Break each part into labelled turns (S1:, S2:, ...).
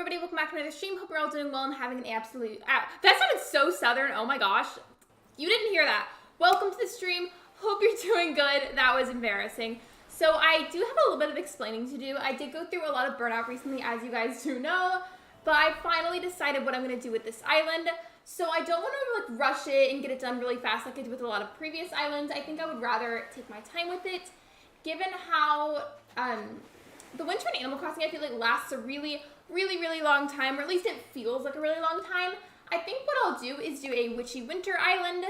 S1: everybody? Welcome back to another stream. Hope you're all doing well and having an absolute... that sounded so southern. Oh my gosh. You didn't hear that. Welcome to the stream. Hope you're doing good. That was embarrassing. So I do have a little bit of explaining to do. I did go through a lot of burnout recently, as you guys do know. But I finally decided what I'm going to do with this island. So I don't want to like rush it and get it done really fast like I did with a lot of previous islands. I think I would rather take my time with it. Given how... the winter in Animal Crossing, I feel like, lasts a really long time, or at least it feels like a really long time. I think what I'll do is do a Witchy Winter Island,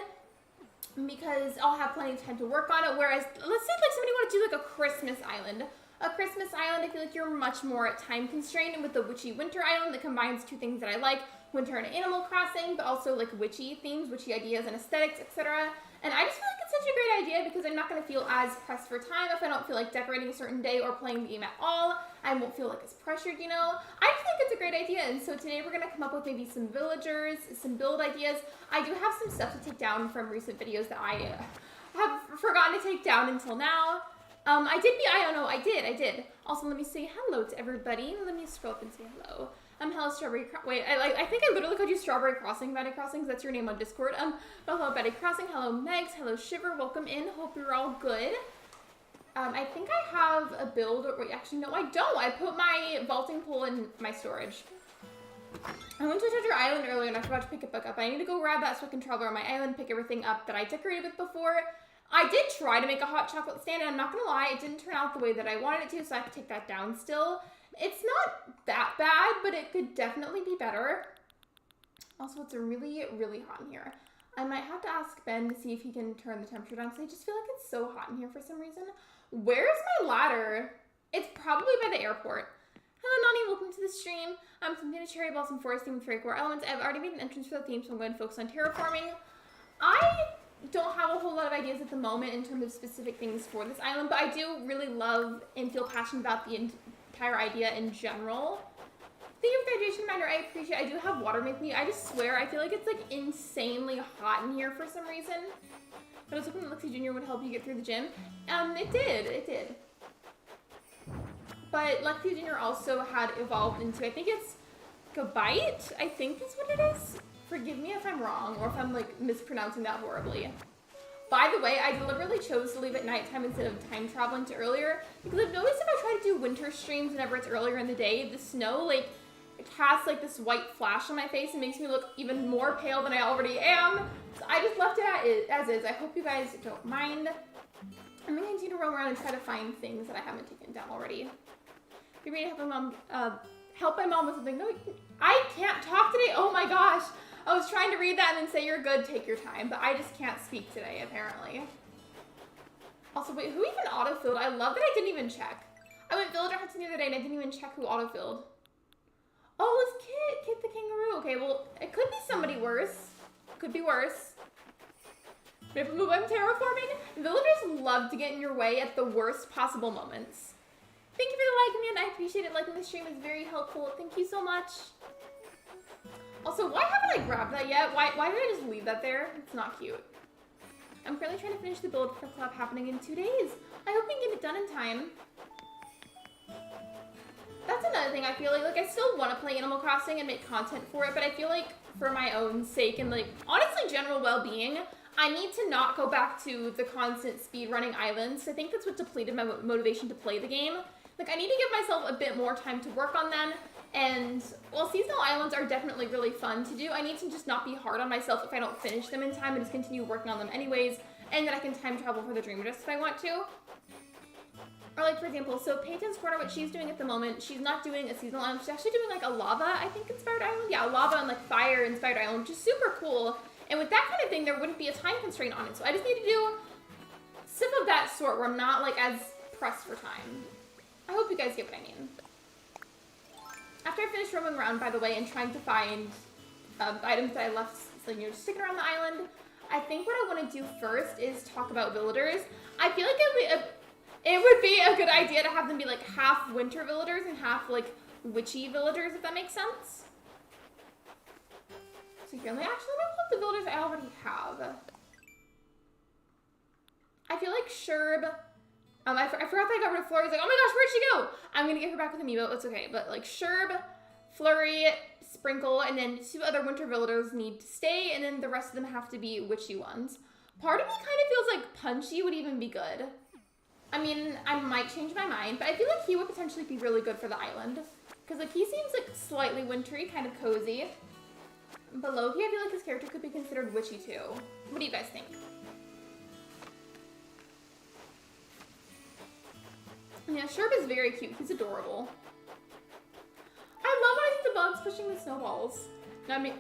S1: because I'll have plenty of time to work on it, whereas, let's say, like, somebody wanted to do, like, a Christmas Island. A Christmas Island, I feel like you're much more time constrained, and with the Witchy Winter Island, that combines two things that I like, winter and Animal Crossing, but also, like, witchy themes, witchy ideas and aesthetics, etc. And I just feel like it's such a great idea because I'm not going to feel as pressed for time if I don't feel like decorating a certain day or playing the game at all. I won't feel like as pressured, you know? I just think it's a great idea, and so today we're going to come up with maybe some villagers, some build ideas. I do have some stuff to take down from recent videos that I have forgotten to take down until now. I did. Also, let me say hello to everybody. Let me scroll up and say hello. Hello, Strawberry I think I literally called you Strawberry Crossing, Betty Crossing, because that's your name on Discord. Hello, Betty Crossing. Hello, Megs. Hello, Shiver. Welcome in. Hope you're all good. I think I have a build, wait, actually, no, I don't. I put my vaulting pole in my storage. I went to Treasure Island earlier and I forgot to pick it back up. I need to go grab that so I can travel around my island, pick everything up that I decorated with before. I did try to make a hot chocolate stand, and I'm not going to lie, it didn't turn out the way that I wanted it to, so I have to take that down still. It's not that bad, but it could definitely be better. Also, it's really hot in here. I might have to ask Ben to see if he can turn the temperature down, because I just feel like it's so hot in here for some reason. Where's my ladder? It's probably by the airport. Hello, Nani. Welcome to the stream. I'm some a cherry blossom forest theme with very core elements. I've already made an entrance for the theme, so I'm going to focus on terraforming. I don't have a whole lot of ideas at the moment in terms of specific things for this island, but I do really love and feel passionate about the entire idea in general. Thank you for the hydration reminder. I appreciate it. I do have water with me. I just swear, I feel like it's like insanely hot in here for some reason. But I was hoping that Lexi Jr. would help you get through the gym. It did. But Lexi Jr. also had evolved into, I think it's Gabite, I think is what it is. Forgive me if I'm wrong or if I'm like mispronouncing that horribly. By the way, I deliberately chose to leave at nighttime instead of time traveling to earlier because I've noticed if I try to do winter streams whenever it's earlier in the day, the snow like it casts like this white flash on my face and makes me look even more pale than I already am. So I just left it as is. I hope you guys don't mind. I'm gonna continue to roam around and try to find things that I haven't taken down already. You're ready to help my mom with something. No, I can't talk today. Oh my gosh. I was trying to read that and then say you're good, take your time, but I just can't speak today, apparently. Also, wait, who even autofilled? I love that I didn't even check. I went villager hunting the other day and I didn't even check who autofilled. Oh, it was Kit the kangaroo. Okay, well, it could be somebody worse. Could be worse. But if I'm terraforming, villagers love to get in your way at the worst possible moments. Thank you for the like, man. I appreciate it. Liking the stream is very helpful. Thank you so much. Also, why haven't I grabbed that yet? Why did I just leave that there? It's not cute. I'm currently trying to finish the build for collab happening in 2 days. I hope we can get it done in time. That's another thing I feel like I still want to play Animal Crossing and make content for it, but I feel like for my own sake and like, honestly, general well-being, I need to not go back to the constant speedrunning islands. I think that's what depleted my motivation to play the game. Like, I need to give myself a bit more time to work on them. And while seasonal islands are definitely really fun to do, I need to just not be hard on myself if I don't finish them in time and just continue working on them anyways, and then I can time travel for the Dream Disc if I want to. Or like, for example, so Peyton's Corner, what she's doing at the moment, she's not doing a seasonal island, she's actually doing like a lava, I think, inspired island? Yeah, a lava and like fire inspired island, which is super cool. And with that kind of thing, there wouldn't be a time constraint on it. So I just need to do stuff of that sort where I'm not like as pressed for time. I hope you guys get what I mean. After I finish roaming around, by the way, and trying to find items that I left, so, you know, just sticking around the island, I think what I want to do first is talk about villagers. I feel like it would be a good idea to have them be like half winter villagers and half like witchy villagers, if that makes sense. So here, actually, let me pull up the villagers I already have. I feel like Sherb. I forgot that I got rid of Flora. He's like, oh my gosh, where'd she go? I'm gonna get her back with Amiibo. It's okay. But like Sherb, Flurry, Sprinkle, and then 2 other winter villagers need to stay, and then the rest of them have to be witchy ones. Part of me kind of feels like Punchy would even be good. I mean, I might change my mind, but I feel like he would potentially be really good for the island. Because, like, he seems, like, slightly wintry, kind of cozy. But low-key, I feel like his character could be considered witchy, too. What do you guys think? Yeah, Sherb is very cute. He's adorable. I love when I see the bugs pushing the snowballs. Not me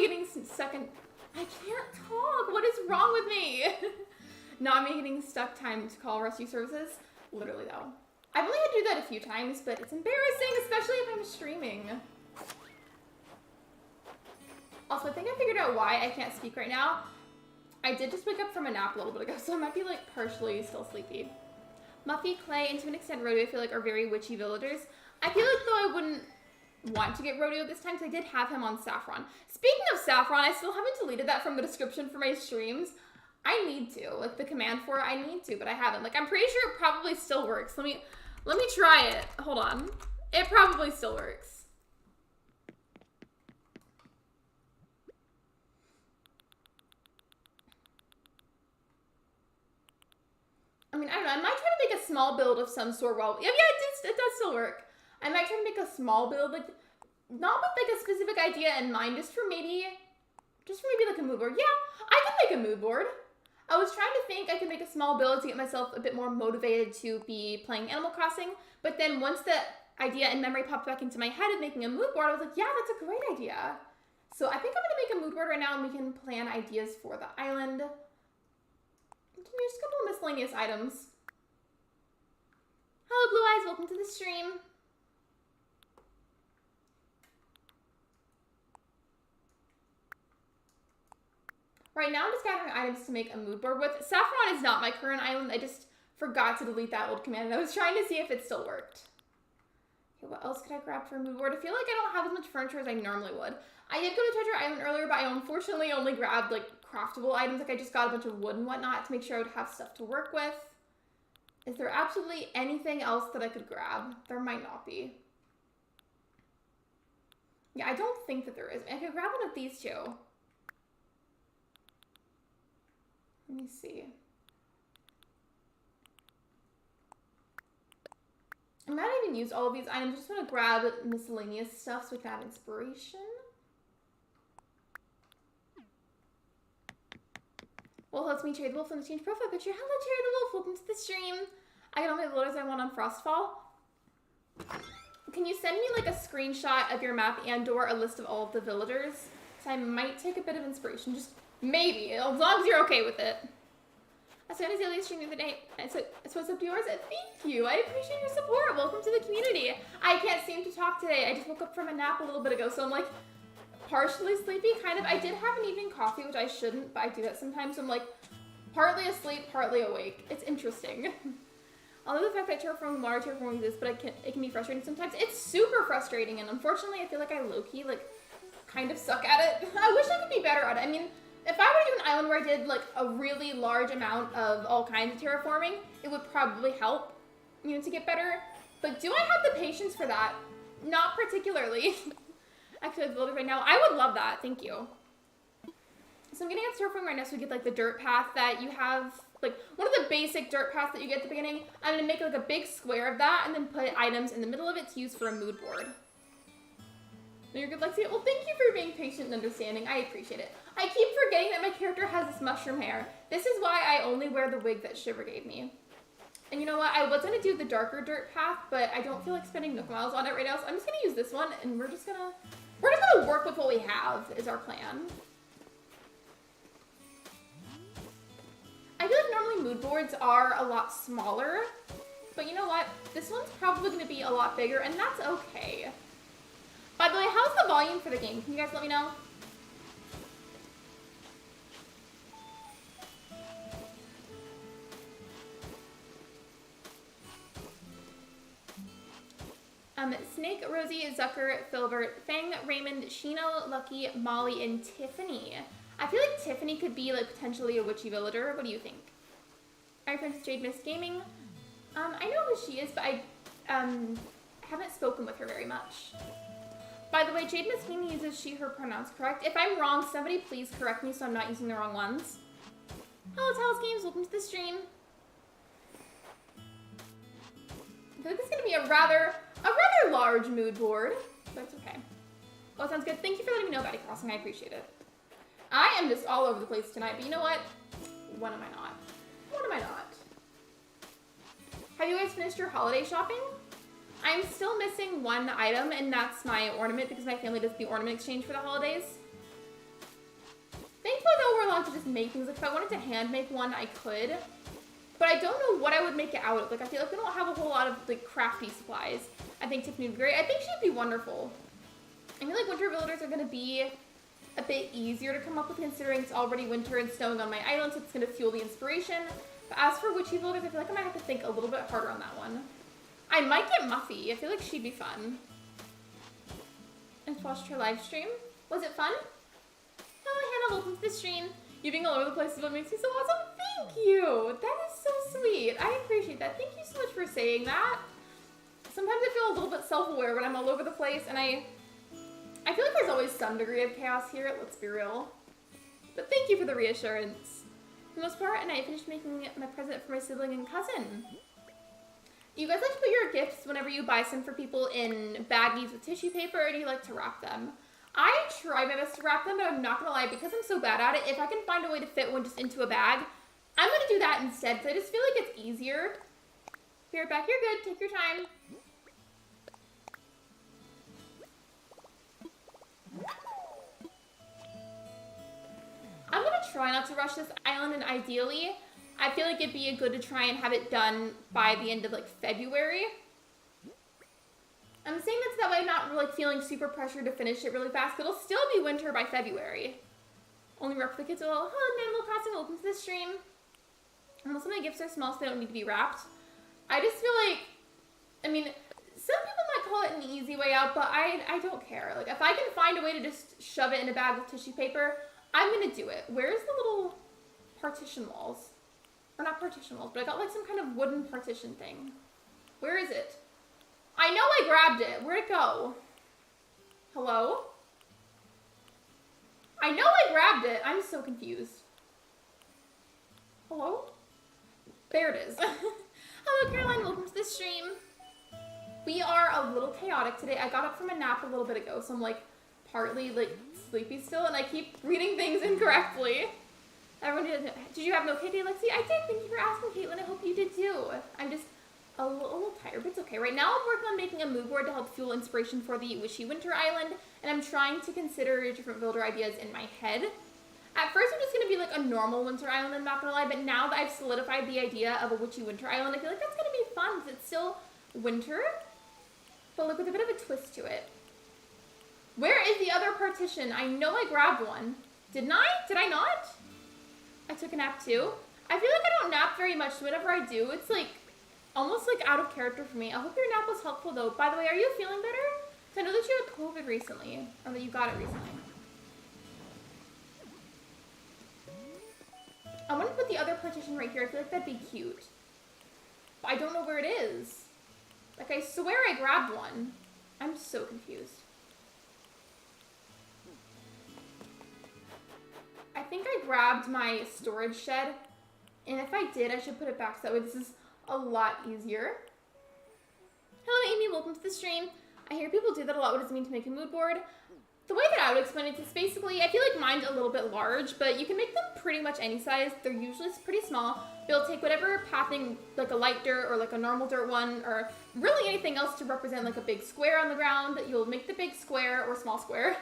S1: getting stuck in... I can't talk. What is wrong with me? Not me getting stuck time to call rescue services. Literally, though. I've only had to do that a few times, but it's embarrassing, especially if I'm streaming. Also, I think I figured out why I can't speak right now. I did just wake up from a nap a little bit ago, so I might be, like, partially still sleepy. Muffy, Clay, and to an extent Rodeo, I feel like are very witchy villagers. I feel like, though, I wouldn't want to get Rodeo this time, because I did have him on Saffron. Speaking of Saffron, I still haven't deleted that from the description for my streams. I need to. Like, the command for it, I need to, but I haven't. Like, I'm pretty sure it probably still works. Let me try it. Hold on. It probably still works. I mean, I don't know. I might try to make a small build of some sort. Well, yeah, it does still work. I might try to make a small build, like, not with, like, a specific idea in mind, just for maybe, like, a mood board. Yeah, I can make a mood board. I was trying to think I could make a small build to get myself a bit more motivated to be playing Animal Crossing, but then once the idea and memory popped back into my head of making a mood board, I was like, yeah, that's a great idea. So I think I'm going to make a mood board right now, and we can plan ideas for the island. Give me just a couple of miscellaneous items. Hello, Blue Eyes. Welcome to the stream. Right now, I'm just gathering items to make a mood board with. Saffron is not my current island. I just forgot to delete that old command, and I was trying to see if it still worked. Okay, what else could I grab for a mood board? I feel like I don't have as much furniture as I normally would. I did go to Treasure Island earlier, but I unfortunately only grabbed, like, craftable items. Like, I just got a bunch of wood and whatnot to make sure I would have stuff to work with. Is there absolutely anything else that I could grab? There might not be. Yeah, I don't think that there is. I could grab one of these two. Let me see. I might not even use all of these items. I just want to grab miscellaneous stuff so we can have inspiration. Wolf lets me trade the wolf in the change profile picture. Hello, Cherry the Wolf. Welcome to the stream. I got all my villagers I want on Frostfall. Can you send me like a screenshot of your map and/or a list of all of the villagers? So I might take a bit of inspiration. Just maybe, as long as you're okay with it. I was going to see stream the other day. So what's up to yours? Thank you. I appreciate your support. Welcome to the community. I can't seem to talk today. I just woke up from a nap a little bit ago, so I'm like partially sleepy, kind of. I did have an evening coffee, which I shouldn't, but I do that sometimes. So I'm like partly asleep, partly awake. It's interesting. Although the fact that terraforming water terraforming exists, but it can be frustrating sometimes. It's super frustrating, and unfortunately, I feel like I low-key like kind of suck at it. I wish I could be better at it. I mean, if I were to do an island where I did like a really large amount of all kinds of terraforming, it would probably help, you know, to get better. But do I have the patience for that? Not particularly. Actually, I've built it right now. I would love that. Thank you. So I'm getting at terraforming right now so we get like the dirt path that you have, like one of the basic dirt paths that you get at the beginning. I'm gonna make like a big square of that and then put items in the middle of it to use for a mood board. No, you're good, Lexi. Well, thank you for being patient and understanding. I appreciate it. I keep forgetting that my character has this mushroom hair. This is why I only wear the wig that Shiver gave me. And you know what? I was going to do the darker dirt path, but I don't feel like spending Nook Miles on it right now, so I'm just going to use this one, and we're just going to work with what we have is our plan. I feel like normally mood boards are a lot smaller, but you know what? This one's probably going to be a lot bigger, and that's okay. By the way, how's the volume for the game? Can you guys let me know? Snake, Rosie, Zucker, Filbert, Fang, Raymond, Shino, Lucky, Molly, and Tiffany. I feel like Tiffany could be like potentially a witchy villager. What do you think? Our friend Jade Miss Gaming. I know who she is, but I haven't spoken with her very much. By the way, Jade Miskini uses she, her pronouns, correct? If I'm wrong, somebody please correct me so I'm not using the wrong ones. Hello, Talos Games. Welcome to the stream. I feel like this is going to be a rather large mood board, but it's okay. Oh, sounds good. Thank you for letting me know about it, Crossing. I appreciate it. I am just all over the place tonight, but you know what? When am I not? When am I not? Have you guys finished your holiday shopping? I'm still missing one item, and that's my ornament, because my family does the ornament exchange for the holidays. Thankfully, though, we're allowed to just make things. Like, if I wanted to hand make one, I could. But I don't know what I would make it out of. Like, I feel like we don't have a whole lot of, like, crafty supplies. I think Tiffany would be great. I think she'd be wonderful. I feel like winter villagers are going to be a bit easier to come up with, considering it's already winter and snowing on my island, so it's going to fuel the inspiration. But as for witchy villagers, I feel like I might have to think a little bit harder on that one. I might get Muffy. I feel like she'd be fun. I just watched her live stream. Was it fun? Hello, Hannah. Welcome to the stream. You being all over the place is what makes me so awesome. Thank you. That is so sweet. I appreciate that. Thank you so much for saying that. Sometimes I feel a little bit self-aware when I'm all over the place, and I feel like there's always some degree of chaos here. Let's be real. But thank you for the reassurance. For the most part, and I finished making my present for my sibling and cousin. Do you guys like to put your gifts whenever you buy some for people in baggies with tissue paper, or do you like to wrap them? I try my best to wrap them, but I'm not gonna lie, because I'm so bad at it, if I can find a way to fit one just into a bag, I'm gonna do that instead, because I just feel like it's easier. Be right back. You're good. Take your time. I'm gonna try not to rush this island, and ideally, I feel like it'd be good to try and have it done by the end of, like, February. I'm saying that so that way I'm not, like, feeling super pressured to finish it really fast, but it'll still be winter by February. Only rough for the kids. Well, hello, Animal Crossing. Welcome to the stream. Most of my gifts are small, so they don't need to be wrapped. I just feel like, I mean, some people might call it an easy way out, but I don't care. Like, if I can find a way to just shove it in a bag with tissue paper, I'm gonna do it. Where's the little partition walls? Or not partition walls, but I got like some kind of wooden partition thing. Where is it? I know I grabbed it. Where'd it go? Hello? I know I grabbed it. I'm so confused. Hello? There it is. Hello, Caroline. Welcome to the stream. We are a little chaotic today. I got up from a nap a little bit ago, so I'm like partly like sleepy still, and I keep reading things incorrectly. Everyone did you have an okay day, Lexi? I did. Thank you for asking, Caitlin. I hope you did too. I'm just a little tired, but it's okay. Right now I'm working on making a mood board to help fuel inspiration for the Witchy Winter Island, and I'm trying to consider different builder ideas in my head. At first I'm just going to be like a normal winter island, I'm not going to lie, but now that I've solidified the idea of a Witchy Winter Island, I feel like that's going to be fun because it's still winter, but like with a bit of a twist to it. Where is the other partition? I know I grabbed one. Didn't I? Did I not? I took a nap too. I feel like I don't nap very much, so whenever I do, it's like almost like out of character for me. I hope your nap was helpful though. By the way, are you feeling better? So I know that you had COVID recently, or that you got it recently. I want to put the other partition right here. I feel like that'd be cute. But I don't know where it is. Like, I swear I grabbed one. I'm so confused. I think I grabbed my storage shed. And if I did, I should put it back so that way this is a lot easier. Hello, Amy. Welcome to the stream. I hear people do that a lot. What does it mean to make a mood board? The way that I would explain it is basically, I feel like mine's a little bit large, but you can make them pretty much any size. They're usually pretty small. You'll take whatever pathing, like a light dirt or like a normal dirt one, or really anything else to represent like a big square on the ground. You'll make the big square or small square.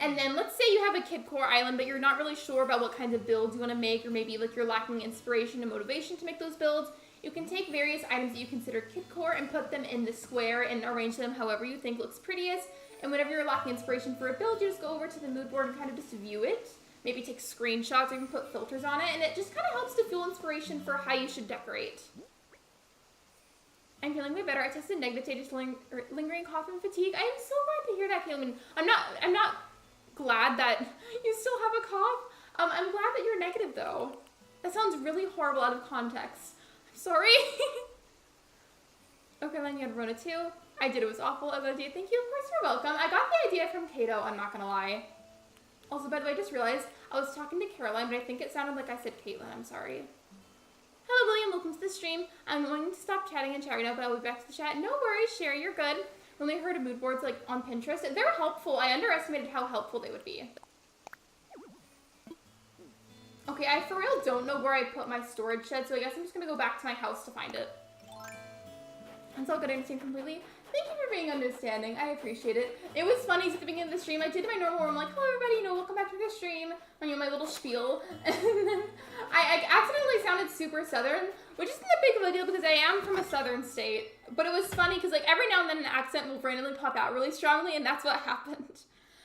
S1: And then let's say you have a kid core island, but you're not really sure about what kinds of builds you want to make, or maybe like you're lacking inspiration and motivation to make those builds. You can take various items that you consider kid core and put them in the square and arrange them however you think looks prettiest. And whenever you're lacking inspiration for a build, you just go over to the mood board and kind of just view it. Maybe take screenshots or even put filters on it, and it just kind of helps to fuel inspiration for how you should decorate. I'm feeling way better. I tested negative today, just lingering cough and fatigue. I am so glad to hear that, Caitlin. I'm not glad that you still have a cough. I'm glad that you're negative though. That sounds really horrible out of context. I'm sorry. Okay, then you had Rona too. I did, it was awful. I loved you. Thank you, of course, you're welcome. I got the idea from Kato, I'm not gonna lie. Also, by the way, I just realized I was talking to Caroline, but I think it sounded like I said Caitlin, I'm sorry. Hello, William, welcome to the stream. I'm going to stop chatting and chatting now, but I'll be back to the chat. No worries, Sherry, you're good. I only heard of mood boards, like, on Pinterest. They're helpful. I underestimated how helpful they would be. Okay, I for real don't know where I put my storage shed, so I guess I'm just gonna go back to my house to find it. That's all good, I understand completely. Thank you for being understanding. I appreciate it. It was funny at the beginning of the stream. I did my normal I'm like, hello everybody, you know, welcome back to the stream. And, you know, my little spiel. And then I accidentally sounded super southern, which isn't that big of a deal because I am from a southern state. But it was funny because like every now and then an accent will randomly pop out really strongly, and that's what happened.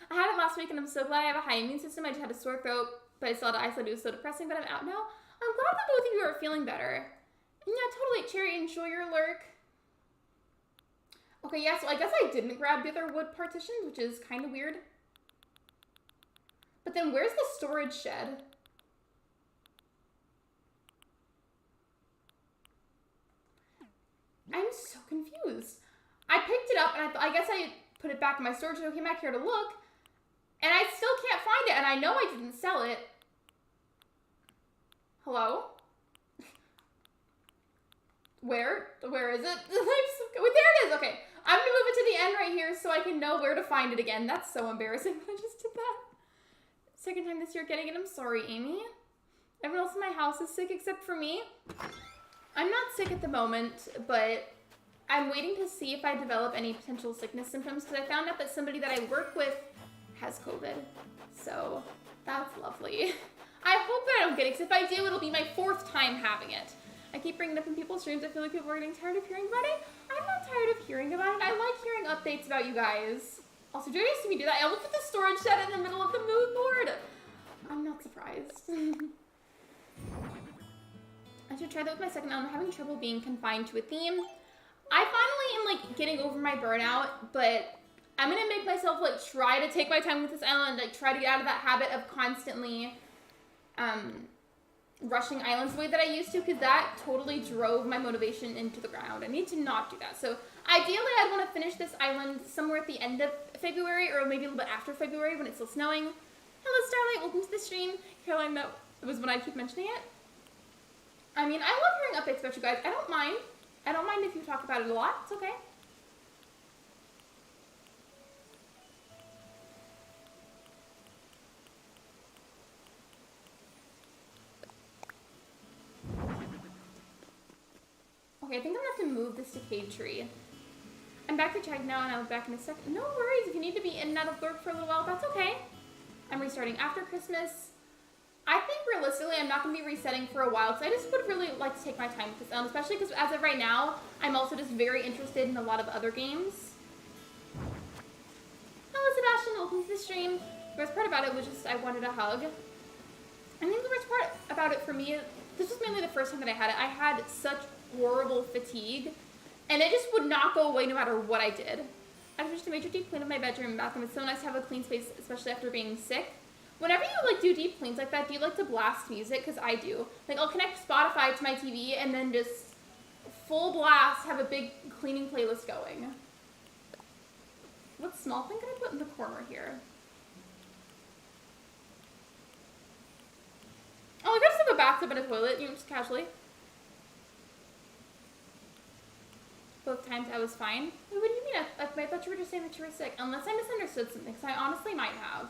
S1: I had it last week and I'm so glad I have a high immune system. I just had a sore throat, but I still had to isolate. It was so depressing, but I'm out now. I'm glad that both of you are feeling better. Yeah, totally. Cherry, enjoy your lurk. Okay, yeah, so I guess I didn't grab the other wood partitions, which is kind of weird. But then where's the storage shed? I'm so confused. I picked it up and I guess I put it back in my storage and I came back here to look. And I still can't find it, and I know I didn't sell it. Hello? Where is it? There it is, okay. I'm gonna move it to the end right here so I can know where to find it again. That's so embarrassing that I just did that. Second time this year getting it, I'm sorry, Amy. Everyone else in my house is sick except for me. I'm not sick at the moment, but I'm waiting to see if I develop any potential sickness symptoms because I found out that somebody that I work with has COVID. So that's lovely. I hope that I don't get it, because if I do, it'll be my 4th time having it. I keep bringing it up in people's streams. I feel like people are getting tired of hearing about it. I'm not tired of hearing about it. I like hearing updates about you guys. Also, do you see me do that? I looked at the storage shed in the middle of the mood board. I'm not surprised. I should try that with my second. I'm having trouble being confined to a theme. I finally am like getting over my burnout, but I'm gonna make myself like try to take my time with this island, like try to get out of that habit of constantly rushing islands the way that I used to, because that totally drove my motivation into the ground. I need to not do that. So ideally I'd want to finish this island somewhere at the end of February, or maybe a little bit after February when it's still snowing. Hello Starlight, welcome to the stream. Caroline, that was when I keep mentioning it. I mean, I love hearing updates about you guys. I don't mind. I don't mind if you talk about it a lot. It's okay. Okay, I think I'm gonna have to move this decayed tree. I'm back to check now and I'll be back in a second. No worries, if you need to be in and out of Lurk for a little while, that's okay. I'm restarting after Christmas. I think realistically I'm not gonna be resetting for a while, so I just would really like to take my time with this, especially because as of right now, I'm also just very interested in a lot of other games. Hello Sebastian, welcome to the stream. The best part about it was just I wanted a hug. I think the best part about it for me, this was mainly the first time that I had it. I had such horrible fatigue, and it just would not go away no matter what I did. I finished a major deep clean of my bedroom and bathroom. It's so nice to have a clean space, especially after being sick. Whenever you like do deep cleans like that, do you like to blast music? Because I do. Like I'll connect Spotify to my TV and then just full blast have a big cleaning playlist going. What small thing can I put in the corner here? Oh, I just have a bathtub and a toilet, you know, just casually. Both times I was fine. Wait, what do you mean? I thought you were just saying that you were sick. Unless I misunderstood something, because I honestly might have.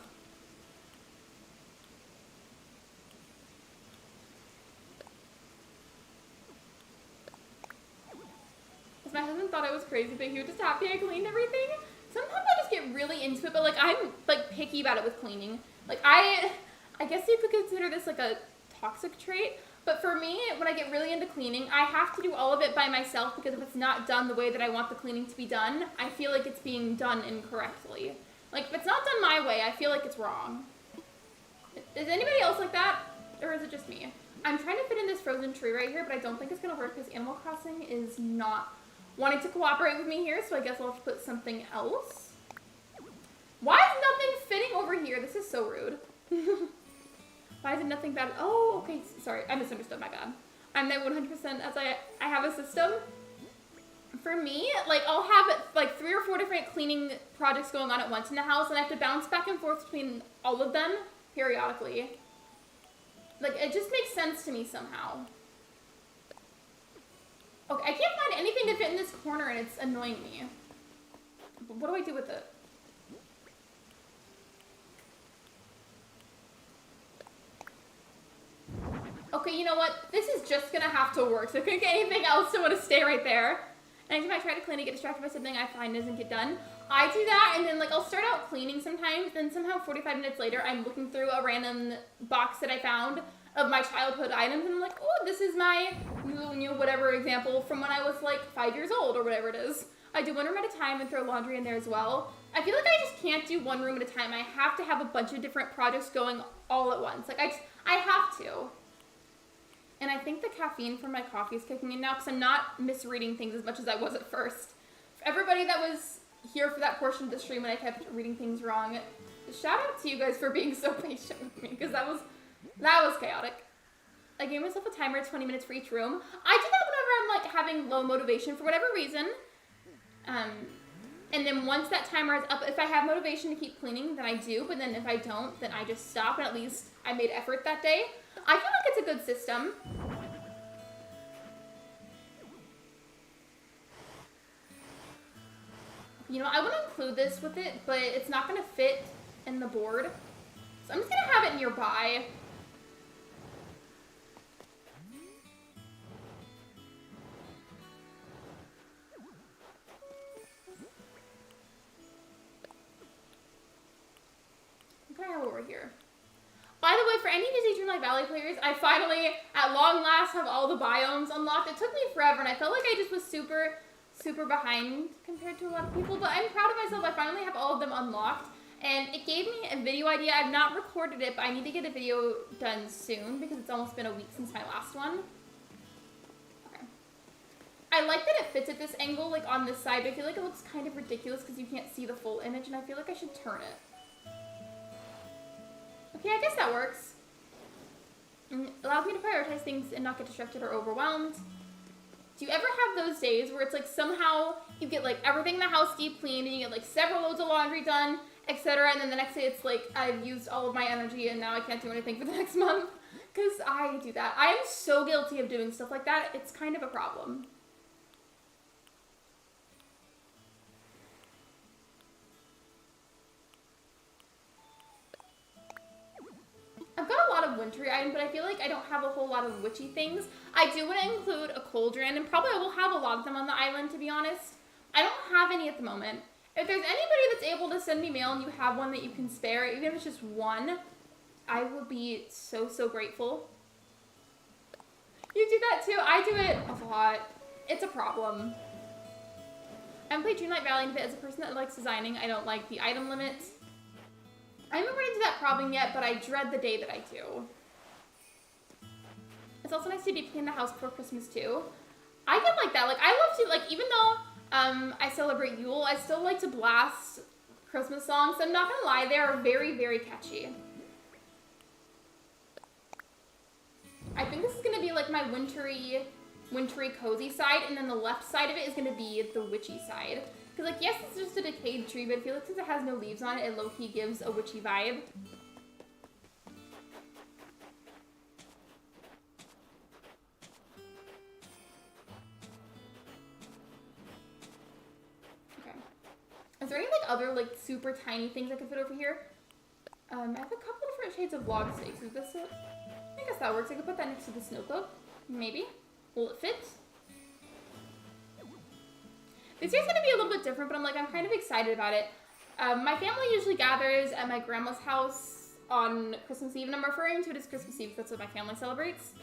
S1: Because my husband thought I was crazy, but he was just happy I cleaned everything. Sometimes I just get really into it, but like I'm like picky about it with cleaning. Like I guess you could consider this like a toxic trait. But for me, when I get really into cleaning, I have to do all of it by myself, because if it's not done the way that I want the cleaning to be done, I feel like it's being done incorrectly. Like, if it's not done my way, I feel like it's wrong. Is anybody else like that? Or is it just me? I'm trying to fit in this frozen tree right here, but I don't think it's going to work because Animal Crossing is not wanting to cooperate with me here, so I guess I'll have to put something else. Why is nothing fitting over here? This is so rude. Why is it nothing bad? Oh, okay, sorry, I misunderstood, my bad. I'm there 100% as I have a system. For me, like, I'll have, like, 3 or 4 different cleaning projects going on at once in the house, and I have to bounce back and forth between all of them periodically. Like, it just makes sense to me somehow. Okay, I can't find anything to fit in this corner, and it's annoying me. What do I do with it? Okay, you know what? This is just gonna have to work, so I couldn't get anything else to want to stay right there. And anytime I try to clean, I get distracted by something I find doesn't get done. I do that, and then, like, I'll start out cleaning sometimes, then somehow 45 minutes later, I'm looking through a random box that I found of my childhood items, and I'm like, oh, this is my, you know, whatever example from when I was, like, 5 years old, or whatever it is. I do one room at a time and throw laundry in there as well. I feel like I just can't do one room at a time. I have to have a bunch of different projects going all at once. Like, I have to. And I think the caffeine from my coffee is kicking in now because I'm not misreading things as much as I was at first. For everybody that was here for that portion of the stream when I kept reading things wrong, shout out to you guys for being so patient with me because that was chaotic. I gave myself a timer, 20 minutes for each room. I do that whenever I'm, like, having low motivation for whatever reason. And then once that timer is up, if I have motivation to keep cleaning, then I do. But then if I don't, then I just stop, and at least I made effort that day. I feel like it's a good system. You know, I want to include this with it, but it's not going to fit in the board. So I'm just going to have it nearby. What can I have over here? By the way, for any Disney Dreamlight Valley players, I finally, at long last, have all the biomes unlocked. It took me forever, and I felt like I just was super behind compared to a lot of people, but I'm proud of myself. I finally have all of them unlocked, and it gave me a video idea. I've not recorded it, but I need to get a video done soon because it's almost been a week since my last one. Okay. I like that it fits at this angle, like on this side, but I feel like it looks kind of ridiculous because you can't see the full image, and I feel like I should turn it. Okay, I guess that works. It allows me to prioritize things and not get distracted or overwhelmed. Do you ever have those days where it's like somehow you get like everything in the house deep cleaned and you get like several loads of laundry done, etc. And then the next day it's like I've used all of my energy and now I can't do anything for the next month? Because I do that. I am so guilty of doing stuff like that. It's kind of a problem. I've got a lot of wintry items, but I feel like I don't have a whole lot of witchy things. I do want to include a cauldron, and probably I will have a lot of them on the island, to be honest. I don't have any at the moment. If there's anybody that's able to send me mail and you have one that you can spare, even if it's just one, I would be so grateful. You do that too? I do it a lot. It's a problem. I haven't played Dreamlight Valley, but as a person that likes designing, I don't like the item limits. I haven't run into that problem yet, but I dread the day that I do. It's also nice to deep clean the house before Christmas too. I get like that. Like I love to, like, even though I celebrate Yule, I still like to blast Christmas songs. I'm not gonna lie, they are very catchy. I think this is gonna be like my wintry cozy side, and then the left side of it is gonna be the witchy side. Because, like, yes, it's just a decayed tree, but I feel like since it has no leaves on it, it low-key gives a witchy vibe. Okay. Is there any, like, other, like, super tiny things I could fit over here? I have a couple different shades of log stakes. Is this it? I guess that works. I could put that next to the snow globe. Maybe. Will it fit? This year's gonna be a little bit different, but I'm kind of excited about it. My family usually gathers at my grandma's house on Christmas Eve, and I'm referring to it as Christmas Eve because that's what my family celebrates.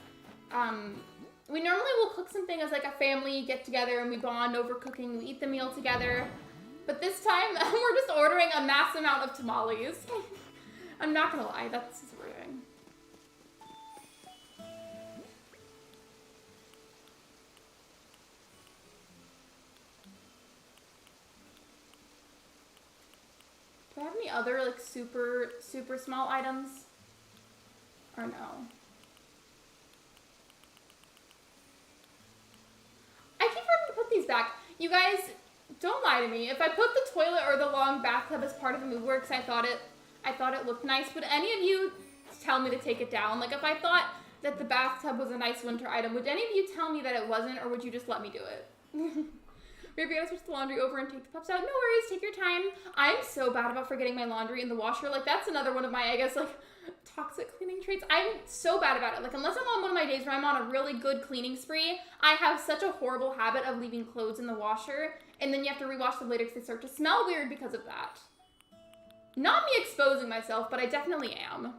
S1: We normally will cook something as like a family get together and we bond over cooking, we eat the meal together. But this time, we're just ordering a mass amount of tamales. I'm not gonna lie, that's just what we're doing. Do I have any other, like, super small items? Or no? I keep forgetting to put these back. You guys, don't lie to me. If I put the toilet or the long bathtub as part of the mood board because I thought it looked nice, would any of you tell me to take it down? Like, if I thought that the bathtub was a nice winter item, would any of you tell me that it wasn't, or would you just let me do it? Maybe I switch the laundry over and take the pups out. No worries, take your time. I'm so bad about forgetting my laundry in the washer. Like, that's another one of my, I guess, like, toxic cleaning traits. I'm so bad about it. Like, unless I'm on one of my days where I'm on a really good cleaning spree, I have such a horrible habit of leaving clothes in the washer, and then you have to rewash them later because they start to smell weird because of that. Not me exposing myself, but I definitely am.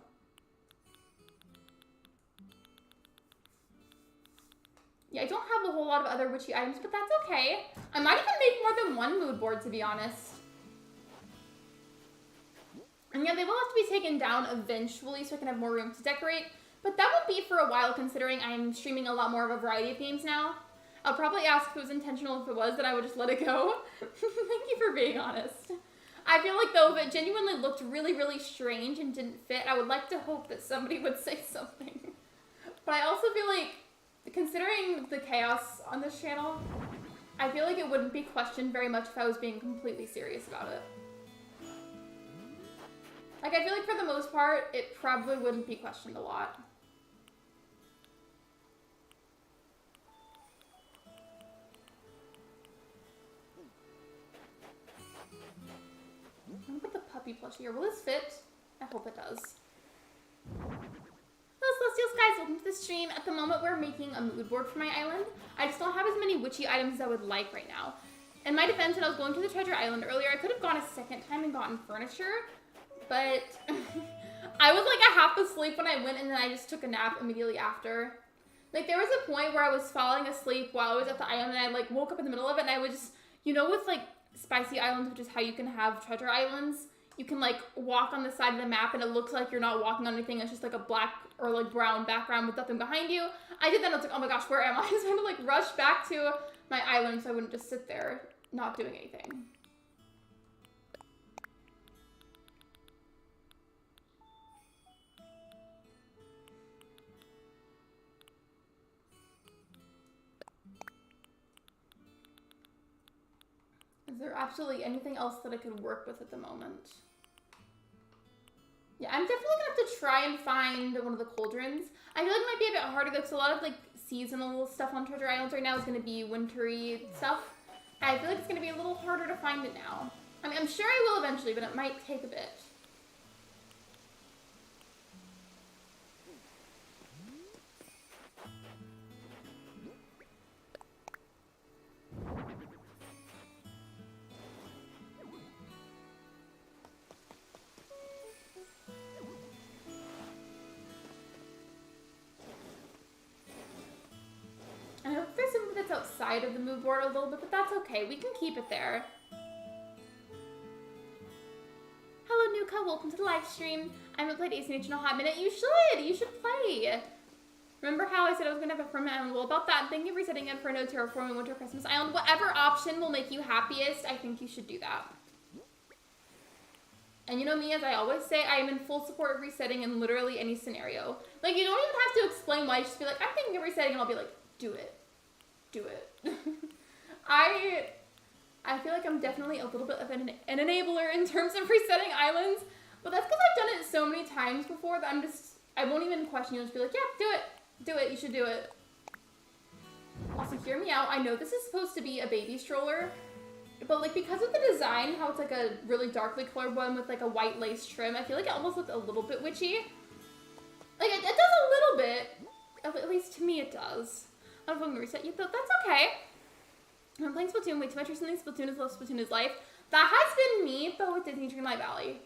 S1: Yeah, I don't have a whole lot of other witchy items, but that's okay. I might even make more than one mood board, to be honest. And yeah, they will have to be taken down eventually so I can have more room to decorate. But that won't be for a while, considering I'm streaming a lot more of a variety of games now. I'll probably ask if it was intentional. If it was, then I would just let it go. Thank you for being honest. I feel like, though, if it genuinely looked really, really strange and didn't fit, I would like to hope that somebody would say something. But I also feel like, considering the chaos on this channel, I feel like it wouldn't be questioned very much if I was being completely serious about it. Like, I feel like for the most part, it probably wouldn't be questioned a lot. I'm gonna put the puppy plush here. Will this fit? I hope it does. Celestials, guys, welcome to the stream. At the moment, we're making a mood board for my island. I just don't have as many witchy items as I would like right now. In my defense, when I was going to the treasure island earlier, I could have gone a second time and gotten furniture, but I was like half asleep when I went, and then I just took a nap immediately after. Like, there was a point where I was falling asleep while I was at the island, and I like woke up in the middle of it, and I would just, you know, with like spicy islands, which is how you can have treasure islands, you can like walk on the side of the map and it looks like you're not walking on anything. It's just like a black or like brown background with nothing behind you. I did that and I was like, oh my gosh, where am I? So I had to like rush back to my island so I wouldn't just sit there not doing anything. Is there absolutely anything else that I could work with at the moment? Yeah, I'm definitely gonna have to try and find one of the cauldrons. I feel like it might be a bit harder because a lot of like seasonal stuff on treasure islands right now is gonna be wintry stuff. I feel like it's gonna be a little harder to find it now. I mean, I'm sure I will eventually, but it might take a bit. I hope there's something that's outside of the mood board a little bit, but that's okay. We can keep it there. Hello, Nuka. Welcome to the live stream. I haven't played ACNH in a hot minute. You should. You should play. Remember how I said I was going to have a permanent island? Well, about that, I'm thinking of resetting it for no terraforming winter Christmas island. Whatever option will make you happiest, I think you should do that. And you know me, as I always say, I am in full support of resetting in literally any scenario. Like, you don't even have to explain why. You just be like, I'm thinking of resetting, and I'll be like, do it. Do it. I feel like I'm definitely a little bit of an enabler in terms of resetting islands, but that's because I've done it so many times before that I won't even question you. I'll just be like, yeah, do it. Do it. You should do it. Also, hear me out. I know this is supposed to be a baby stroller, but like because of the design, how it's like a really darkly colored one with like a white lace trim, I feel like it almost looks a little bit witchy. Like it does a little bit. At least to me it does. I don't know if I'm gonna reset you, though. That's okay. I'm playing Splatoon way too much recently. Splatoon is love, Splatoon is life. That has been me, but with Disney Dreamlight Valley.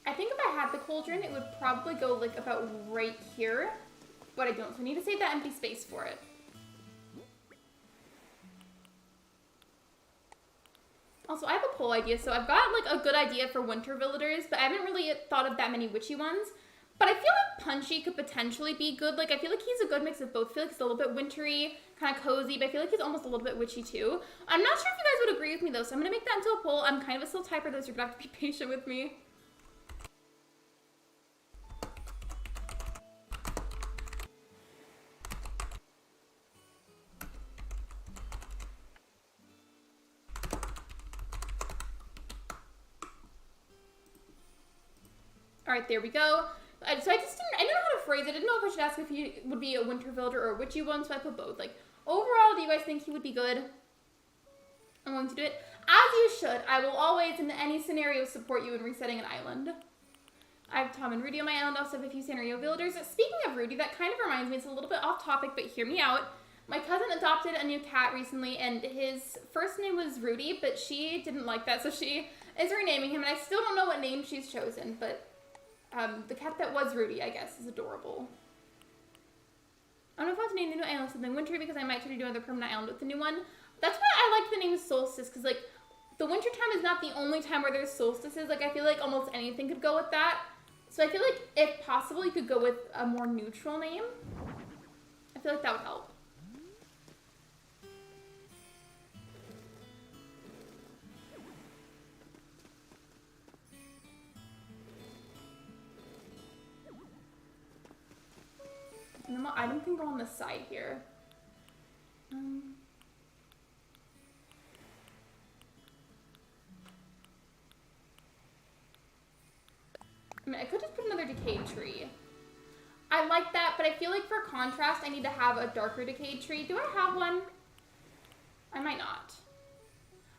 S1: I think if I had the cauldron, it would probably go like about right here, but I don't, so I need to save that empty space for it. Also, I have a poll idea, so I've got like a good idea for winter villagers, but I haven't really thought of that many witchy ones. But I feel like Punchy could potentially be good. Like, I feel like he's a good mix of both. I feel like he's a little bit wintry, kind of cozy, but I feel like he's almost a little bit witchy too. I'm not sure if you guys would agree with me though, so I'm going to make that into a poll. I'm kind of a slow typer though, so you're going to have to be patient with me. All right, there we go. So I didn't know how to phrase it. I didn't know if I should ask if he would be a winter villager or a witchy one, so I put both. Like, overall, do you guys think he would be good? I'm going to do it. As you should. I will always, in any scenario, support you in resetting an island. I have Tom and Rudy on my island. I also have a few Sanrio villagers. Speaking of Rudy, that kind of reminds me, it's a little bit off topic, but hear me out. My cousin adopted a new cat recently, and his first name was Rudy, but she didn't like that, so she is renaming him, and I still don't know what name she's chosen, but the cat that was Rudy, I guess, is adorable. I don't know if I want to name the new island something wintry because I might try to do another permanent island with the new one. That's why I like the name Solstice, because, like, the winter time is not the only time where there's solstices. Like, I feel like almost anything could go with that. So I feel like, if possible, you could go with a more neutral name. I feel like that would help. And then the item can go on the side here. I mean, I could just put another decayed tree. I like that, but I feel like for contrast, I need to have a darker decayed tree. Do I have one? I might not.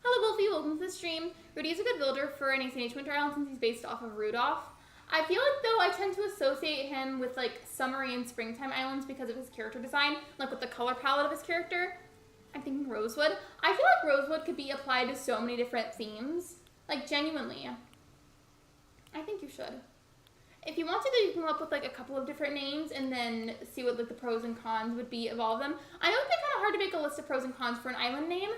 S1: Hello, Wolfie. Welcome to the stream. Rudy is a good builder for an ACNH Winter Island since he's based off of Rudolph. I feel like, though, I tend to associate him with, like, summery and springtime islands because of his character design, like with the color palette of his character. I'm thinking Rosewood. I feel like Rosewood could be applied to so many different themes. Like, genuinely. I think you should. If you want to, though, you can come up with, like, a couple of different names and then see what, like, the pros and cons would be of all of them. I know it'd be kind of hard to make a list of pros and cons for an island name,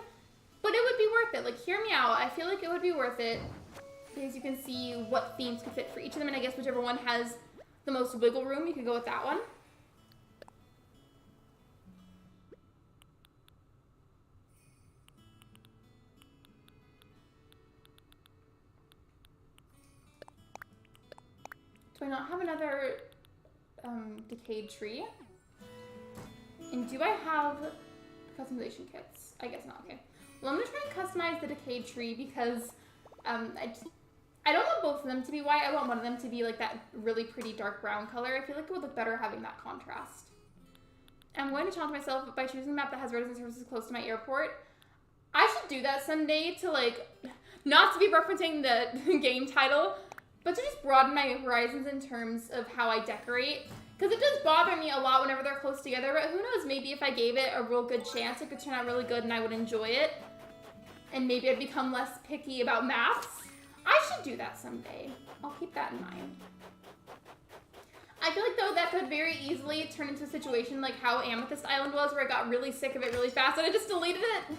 S1: but it would be worth it. Like, hear me out. I feel like it would be worth it. Because you can see what themes could fit for each of them, and I guess whichever one has the most wiggle room, you can go with that one. Do I not have another decayed tree? And do I have customization kits? I guess not, okay. Well, I'm gonna try and customize the decayed tree because I don't want both of them to be white. I want one of them to be like that really pretty dark brown color. I feel like it would look better having that contrast. I'm going to challenge myself by choosing a map that has resident services close to my airport. I should do that someday to, like, not to be referencing the game title, but to just broaden my horizons in terms of how I decorate. Because it does bother me a lot whenever they're close together, but who knows, maybe if I gave it a real good chance, it could turn out really good and I would enjoy it. And maybe I'd become less picky about maps. I should do that someday. I'll keep that in mind. I feel like, though, that could very easily turn into a situation like how Amethyst Island was, where I got really sick of it really fast and I just deleted it.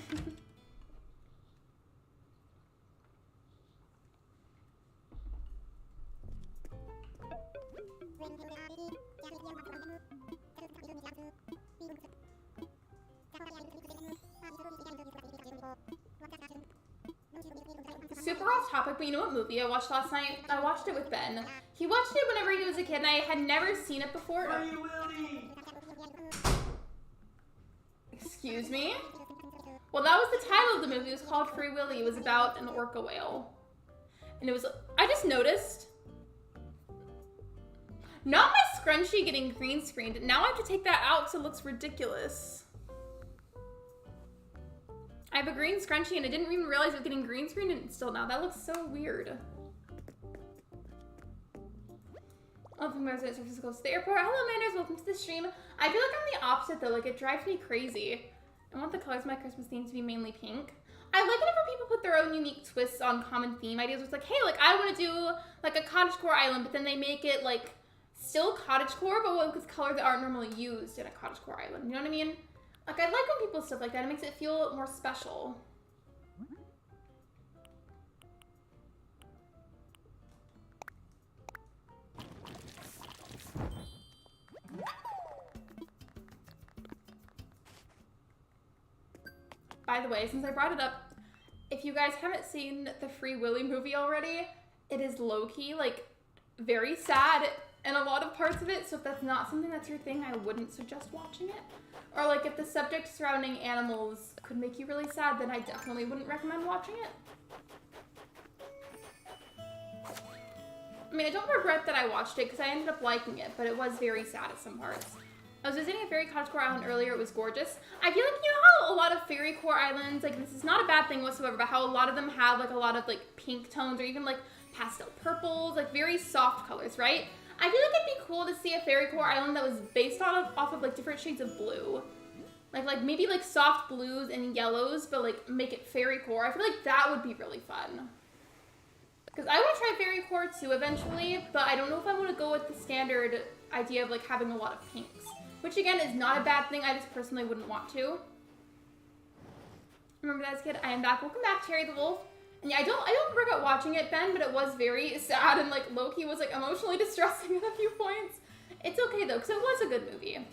S1: Super off topic, but you know what movie I watched last night? I watched it with Ben. He watched it whenever he was a kid, and I had never seen it before.
S2: Free Willy!
S1: Excuse me? Well, that was the title of the movie. It was called Free Willy. It was about an orca whale. And it was, I just noticed, not my scrunchie getting green screened. Now I have to take that out because it looks ridiculous. I have a green scrunchie and I didn't even realize it was getting green screened and still now. That looks so weird. Welcome to San Francisco to the airport. Hello, Manners. Welcome to the stream. I feel like I'm the opposite though. Like, it drives me crazy. I want the colors of my Christmas theme to be mainly pink. I like whenever people put their own unique twists on common theme ideas. It's like, hey, like I want to do like a cottagecore island, but then they make it like still cottagecore, but with colors that aren't normally used in a cottagecore island. You know what I mean? Like, I like when people do stuff like that. It makes it feel more special. by the way, since I brought it up, if you guys haven't seen the Free Willy movie already, it is low-key, like, very sad in a lot of parts of it, so if that's not something that's your thing, I wouldn't suggest watching it. Or, like, if the subject surrounding animals could make you really sad, then I definitely wouldn't recommend watching it. I mean, I don't regret that I watched it, because I ended up liking it, but it was very sad at some parts. I was visiting a fairy cottagecore island earlier. It was gorgeous. I feel like, you know how a lot of fairy core islands, like, this is not a bad thing whatsoever, but how a lot of them have, like, a lot of, like, pink tones or even, like, pastel purples, like, very soft colors, right? I feel like it'd be cool to see a fairy core island that was based off of, like, different shades of blue. Like, maybe, like, soft blues and yellows, but, like, make it fairy core. I feel like that would be really fun. Because I want to try fairy core, too, eventually, but I don't know if I want to go with the standard idea of, like, having a lot of pinks. Which, again, is not a bad thing. I just personally wouldn't want to. Remember that as a kid? I am back. Welcome back, Terry the Wolf. And yeah, I don't regret watching it, Ben, but it was very sad and, like, low-key was, like, emotionally distressing at a few points. It's okay, though, because it was a good movie.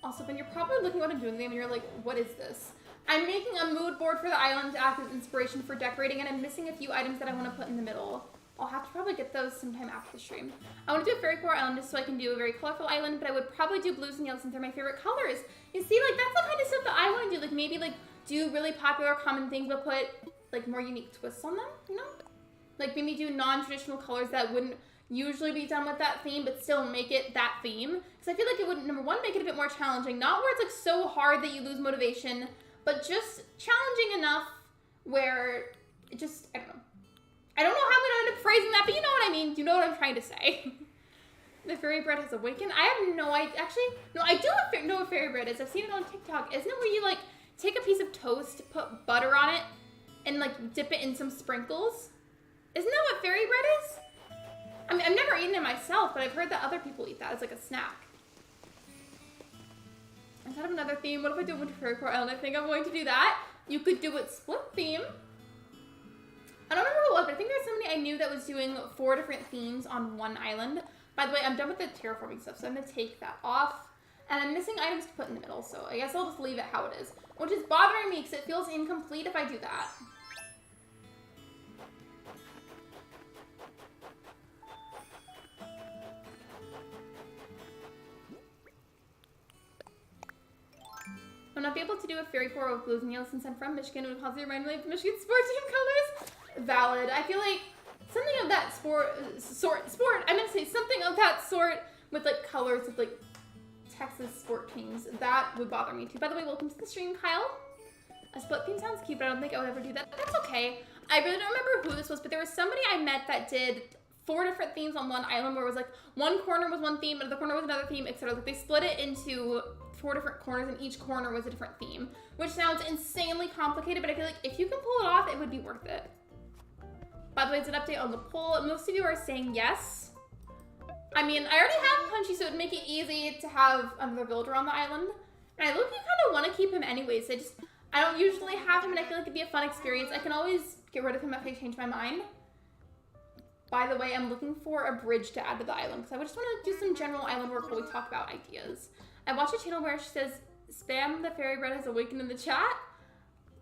S1: Also, Ben, you're probably looking at what I'm doing and you're like, what is this? I'm making a mood board for the island to act as inspiration for decorating, and I'm missing a few items that I want to put in the middle. I'll have to probably get those sometime after the stream. I want to do a fairy core island just so I can do a very colorful island, but I would probably do blues and yellows since they're my favorite colors. You see, like, that's the kind of stuff that I want to do. Like, maybe, like, do really popular common things, but put, like, more unique twists on them, you know? Like, maybe do non-traditional colors that wouldn't usually be done with that theme, but still make it that theme. Because I feel like it would, number one, make it a bit more challenging. Not where it's, like, so hard that you lose motivation, but just challenging enough where it just, I don't know. I don't know how I'm going to end up phrasing that, but you know what I mean. You know what I'm trying to say. The fairy bread has awakened. I have no idea. Actually, no, I do know what fairy bread is. I've seen it on TikTok. Isn't it where you, like, take a piece of toast, put butter on it, and, like, dip it in some sprinkles? Isn't that what fairy bread is? I mean, I've never eaten it myself, but I've heard that other people eat that as, like, a snack. Instead of another theme, what if I do it with fairy core island? I think I'm going to do that. You could do it split theme. I don't remember who it was, but I think there's somebody I knew that was doing 4 different themes on one island. By the way, I'm done with the terraforming stuff, so I'm going to take that off. And I'm missing items to put in the middle, so I guess I'll just leave it how it is. Which is bothering me, because it feels incomplete if I do that. I'll not be able to do a fairy core with blues and yellows since I'm from Michigan. It would possibly remind me of the Michigan sport team colors. Valid. I feel like something of that I meant to say something of that sort with, like, colors with, like, Texas sport teams. That would bother me too. By the way, welcome to the stream, Kyle. A split theme sounds cute, but I don't think I would ever do that. That's okay. I really don't remember who this was, but there was somebody I met that did 4 different themes on one island where it was, like, one corner was one theme, another corner was another theme, etc. Like, they split it into 4 different corners, and each corner was a different theme, which sounds insanely complicated, but I feel like if you can pull it off, it would be worth it. By the way, it's an update on the poll. Most of you are saying yes. I mean, I already have Punchy, so it would make it easy to have another villager on the island. And I look, you kind of want to keep him anyways. I don't usually have him, and I feel like it'd be a fun experience. I can always get rid of him if I change my mind. By the way, I'm looking for a bridge to add to the island, because I just want to do some general island work while we talk about ideas. I watched a channel where she says, spam the fairy bread has awakened in the chat.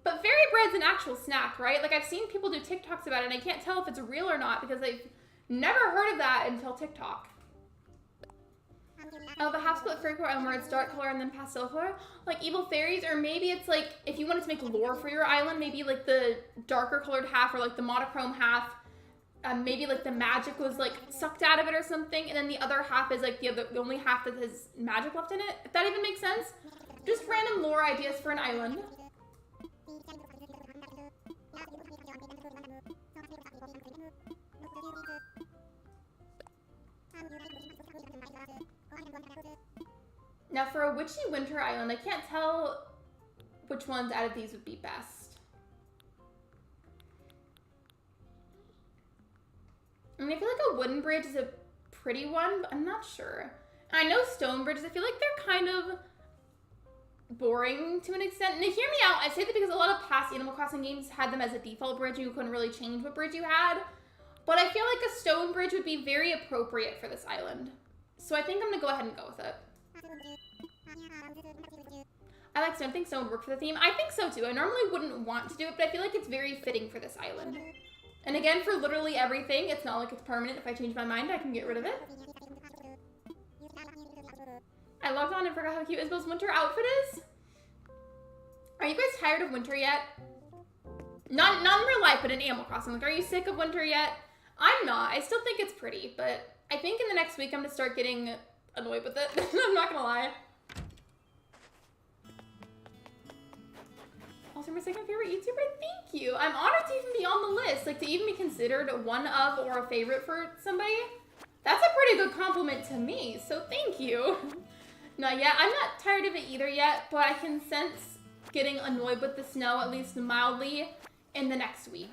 S1: But fairy bread's an actual snack, right? Like, I've seen people do TikToks about it, and I can't tell if it's real or not because I've never heard of that until TikTok. Oh, the half split fairy core island where it's dark color and then pastel color, like evil fairies, or maybe it's like if you wanted to make lore for your island, maybe like the darker colored half or like the monochrome half, maybe like the magic was like sucked out of it or something, and then the other half is like the only half that has magic left in it. If that even makes sense. Just random lore ideas for an island. Now for a witchy winter island, I can't tell which ones out of these would be best. I mean, I feel like a wooden bridge is a pretty one, but I'm not sure. And I know stone bridges, I feel like they're kind of boring to an extent. And hear me out, I say that because a lot of past Animal Crossing games had them as a default bridge and you couldn't really change what bridge you had. But I feel like a stone bridge would be very appropriate for this island. So I think I'm gonna go ahead and go with it. I like stone. I think stone would work for the theme. I think so too. I normally wouldn't want to do it, but I feel like it's very fitting for this island. And again, for literally everything, it's not like it's permanent. If I change my mind, I can get rid of it. I logged on and forgot how cute Isabel's winter outfit is. Are you guys tired of winter yet? Not in real life, but in Animal Crossing. Like, are you sick of winter yet? I'm not. I still think it's pretty, but I think in the next week I'm gonna start getting annoyed with it. I'm not gonna lie. Also, my second favorite YouTuber, thank you. I'm honored to even be on the list. Like, to even be considered one of or a favorite for somebody. That's a pretty good compliment to me, so thank you. Not yet. I'm not tired of it either yet, but I can sense getting annoyed with the snow, at least mildly, in the next week.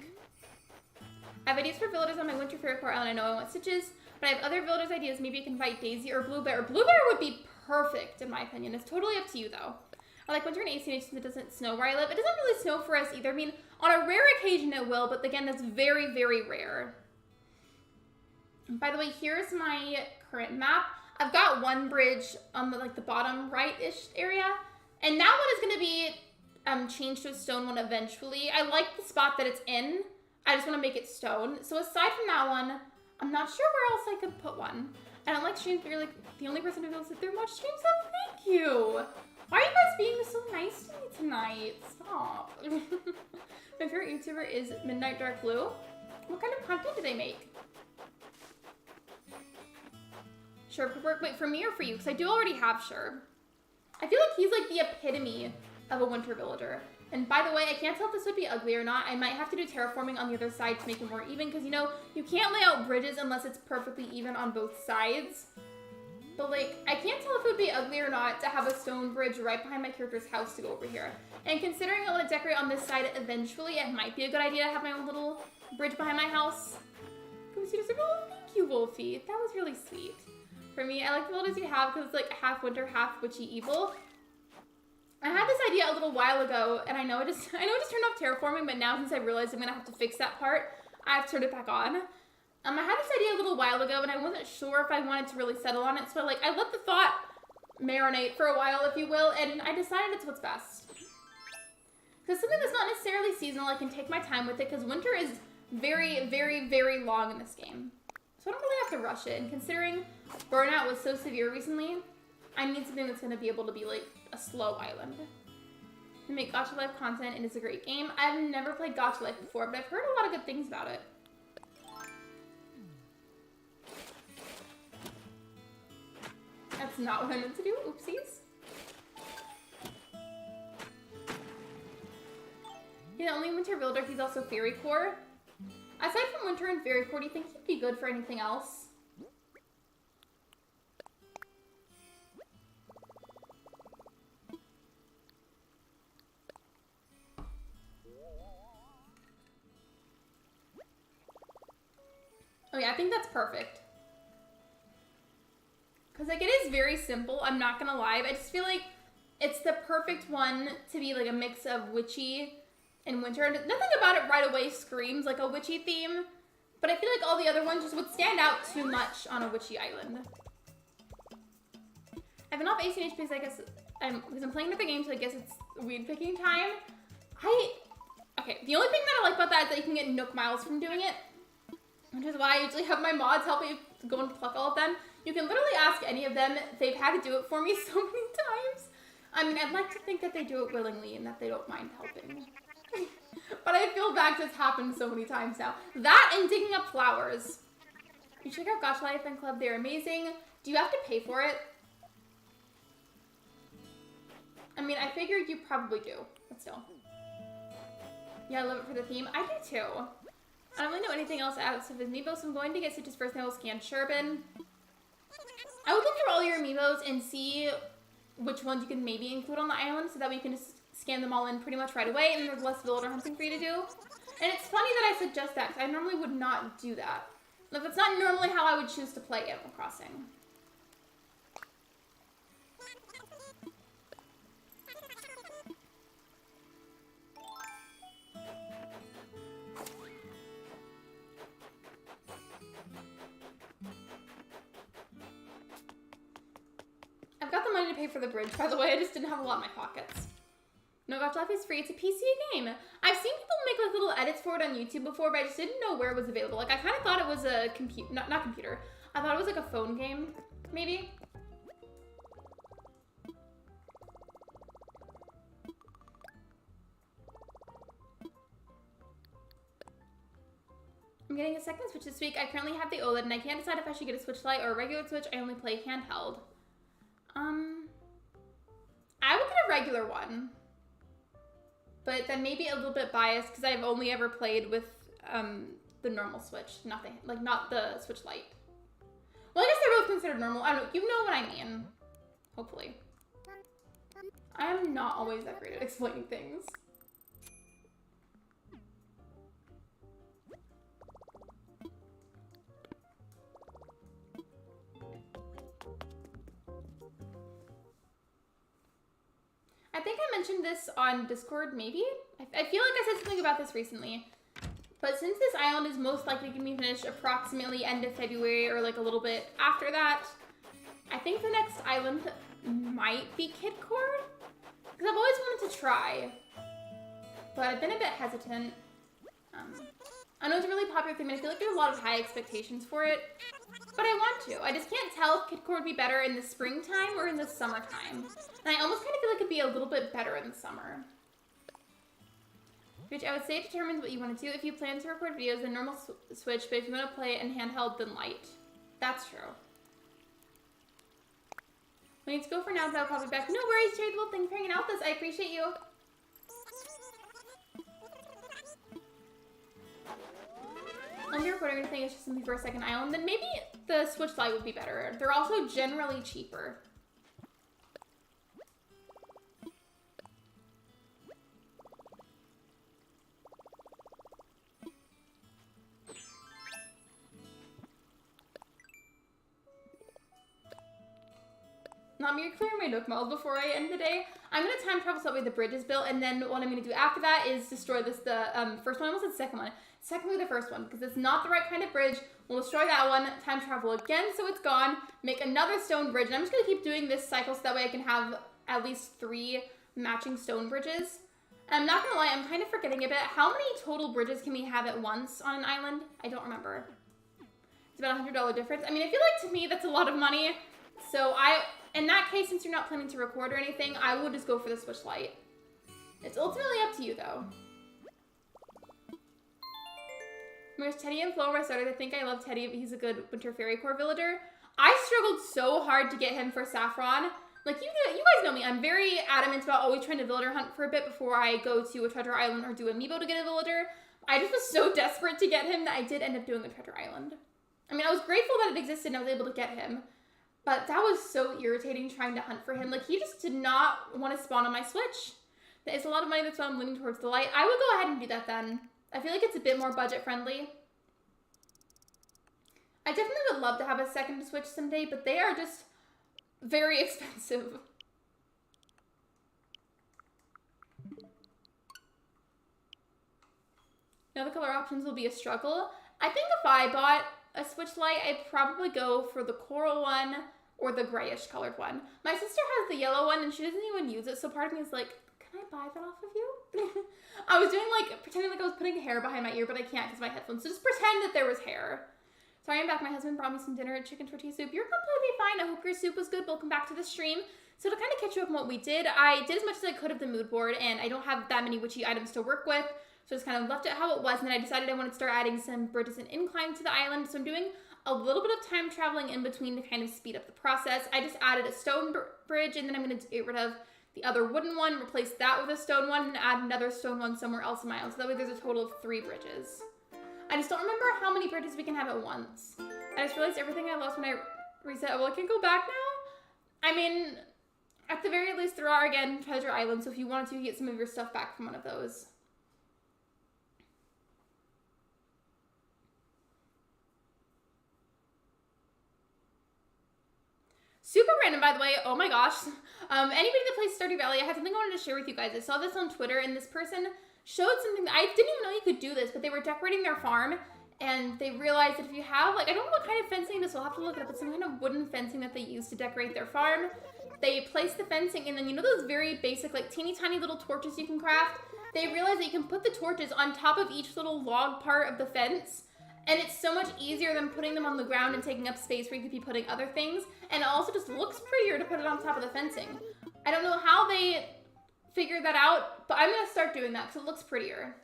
S1: I have ideas for villagers on my winter favorite core island. I know I want Stitches, but I have other villagers ideas. Maybe I can invite Daisy or Bluebear. Bluebear would be perfect, in my opinion. It's totally up to you, though. I like winter in ACNH since it doesn't snow where I live. It doesn't really snow for us either. I mean, on a rare occasion it will, but again, that's very, very rare. And by the way, here's my current map. I've got one bridge on the, like, the bottom right-ish area, and that one is going to be changed to a stone one eventually. I like the spot that it's in. I just want to make it stone. So aside from that one, I'm not sure where else I could put one. I don't like streams, but you're like the only person who feels that they're much streams up. Thank you. Why are you guys being so nice to me tonight? Stop. My favorite YouTuber is Midnight Dark Blue. What kind of content do they make? Sure could work. Wait, for me or for you? Because I do already have Sure. I feel like he's like the epitome of a winter villager. And by the way, I can't tell if this would be ugly or not. I might have to do terraforming on the other side to make it more even, because, you know, you can't lay out bridges unless it's perfectly even on both sides. But, like, I can't tell if it would be ugly or not to have a stone bridge right behind my character's house to go over here. And considering I want to decorate on this side eventually, it might be a good idea to have my own little bridge behind my house. Oh, thank you, Wolfie. That was really sweet. For me, I like the villagers you have because it's like half winter, half witchy evil. I had this idea a little while ago, and I know it just turned off terraforming, but now since I realized I'm gonna have to fix that part, I've turned it back on. I had this idea a little while ago, and I wasn't sure if I wanted to really settle on it, so I let the thought marinate for a while, if you will, and I decided it's what's best. Because something that's not necessarily seasonal, I can take my time with it, because winter is very, very, very long in this game. So I don't really have to rush it, and considering burnout was so severe recently, I need something that's going to be able to be like a slow island. They make Gacha Life content and it's a great game. I've never played Gacha Life before, but I've heard a lot of good things about it. That's not what I meant to do. Oopsies. He's the only winter builder. He's also fairy core. Aside from winter and fairy core, do you think he'd be good for anything else? Oh yeah, I think that's perfect. Because, like, it is very simple, I'm not gonna lie, but I just feel like it's the perfect one to be, like, a mix of witchy and winter. And nothing about it right away screams like a witchy theme, but I feel like all the other ones just would stand out too much on a witchy island. I've been off ACNH because I guess because I'm playing another game, so I guess it's weed picking time. Okay, the only thing that I like about that is that you can get Nook miles from doing it, which is why I usually have my mods help me go and pluck all of them. You can literally ask any of them. They've had to do it for me so many times. I mean, I'd like to think that they do it willingly and that they don't mind helping. But I feel bad because it's happened so many times now. That and digging up flowers. You check out Gacha Life and Club. They're amazing. Do you have to pay for it? I mean, I figured you probably do, but still. Yeah, I love it for the theme. I do too. I don't really know anything else outside of his amiibo, so I'm going to get Stitch's first, and I will scan Sherbin. I would look through all your amiibos and see which ones you can maybe include on the island, so that we can just scan them all in pretty much right away, and there's less villager hunting for you to do. And it's funny that I suggest that, because I normally would not do that. Like, that's not normally how I would choose to play Animal Crossing. I've got the money to pay for the bridge, by the way. I just didn't have a lot in my pockets. No Gosh Life is free. It's a PC game. I've seen people make like little edits for it on YouTube before, but I just didn't know where it was available. Like I kind of thought it was a not computer. I thought it was like a phone game, maybe. I'm getting a second Switch this week. I currently have the OLED and I can't decide if I should get a Switch Lite or a regular Switch. I only play handheld. I would get a regular one. But then maybe a little bit biased because I've only ever played with the normal Switch. Nothing, like not the Switch Lite. Well, I guess they're both considered normal. I don't know. You know what I mean. Hopefully. I am not always that great at explaining things. I think I mentioned this on Discord, maybe? I feel like I said something about this recently. But since this island is most likely going to be finished approximately end of February or like a little bit after that, I think the next island might be Kidcord. Because I've always wanted to try. But I've been a bit hesitant. I know it's a really popular thing, and I feel like there's a lot of high expectations for it. But I want to. I just can't tell if Kidcord would be better in the springtime or in the summertime. And I almost kind of feel like it'd be a little bit better in the summer. Which I would say determines what you want to do. If you plan to record videos, then normal Switch, but if you want to play it in handheld, then light. That's true. We need to go for now, but I'll probably be back. No worries, Charitable. Thanks for hanging out with us. I appreciate you. Only recording everything is just something for a second island, then maybe the Switch Lite would be better. They're also generally cheaper. Not me clearing my Nook Malls before I end the day. I'm going to time travel so that way the bridge is built, and then what I'm going to do after that is destroy the first one. I almost said the second one. Secondly, the first one, because it's not the right kind of bridge. We'll destroy that one, time travel again so it's gone, make another stone bridge, and I'm just going to keep doing this cycle so that way I can have at least 3 matching stone bridges. And I'm not going to lie, I'm kind of forgetting a bit. How many total bridges can we have at once on an island? I don't remember. It's about a $100 difference. I mean, I feel like to me that's a lot of money. So in that case, since you're not planning to record or anything, I would just go for the Switch Lite. It's ultimately up to you though. Where's Teddy and Flo? I started to think I love Teddy, but he's a good Winter Fairy Core villager. I struggled so hard to get him for Saffron. Like, you guys know me. I'm very adamant about always trying to villager hunt for a bit before I go to a treasure island or do amiibo to get a villager. I just was so desperate to get him that I did end up doing a treasure island. I mean, I was grateful that it existed and I was able to get him. But that was so irritating trying to hunt for him. Like, he just did not want to spawn on my Switch. It's a lot of money, that's why I'm leaning towards the Lite. I would go ahead and do that then. I feel like it's a bit more budget friendly. I definitely would love to have a second Switch someday, but they are just very expensive. Now the color options will be a struggle. I think if I bought a Switch Lite, I'd probably go for the coral one or the grayish colored one. My sister has the yellow one and she doesn't even use it, so part of me is like, can I buy that off of you? I was doing like, pretending like I was putting hair behind my ear, but I can't because my headphones. So just pretend that there was hair. Sorry, I'm back. My husband brought me some dinner at chicken tortilla soup. You're completely fine. I hope your soup was good. Welcome back to the stream. So to kind of catch you up on what we did, I did as much as I could of the mood board, and I don't have that many witchy items to work with. So I just kind of left it how it was, and then I decided I wanted to start adding some bridges and incline to the island. So I'm doing a little bit of time traveling in between to kind of speed up the process. I just added a stone bridge, and then I'm going to get rid of the other wooden one, replace that with a stone one, and add another stone one somewhere else in my island. So that way there's a total of 3 bridges. I just don't remember how many bridges we can have at once. I just realized everything I lost when I reset. Well, I can go back now? I mean, at the very least, there are, again, treasure islands, so if you wanted to, get some of your stuff back from one of those. Super random, by the way. Oh my gosh. Anybody that plays Stardew Valley, I have something I wanted to share with you guys. I saw this on Twitter, and this person showed something that I didn't even know you could do this, but they were decorating their farm, and they realized that if you have, like, I don't know what kind of fencing this, we'll have to look it up, but some kind of wooden fencing that they use to decorate their farm, they place the fencing, and then you know those very basic, like teeny tiny little torches you can craft? They realize that you can put the torches on top of each little log part of the fence, and it's so much easier than putting them on the ground and taking up space where you could be putting other things, and it also just looks prettier to put it on top of the fencing. I don't know how they figured that out, but I'm gonna start doing that because it looks prettier.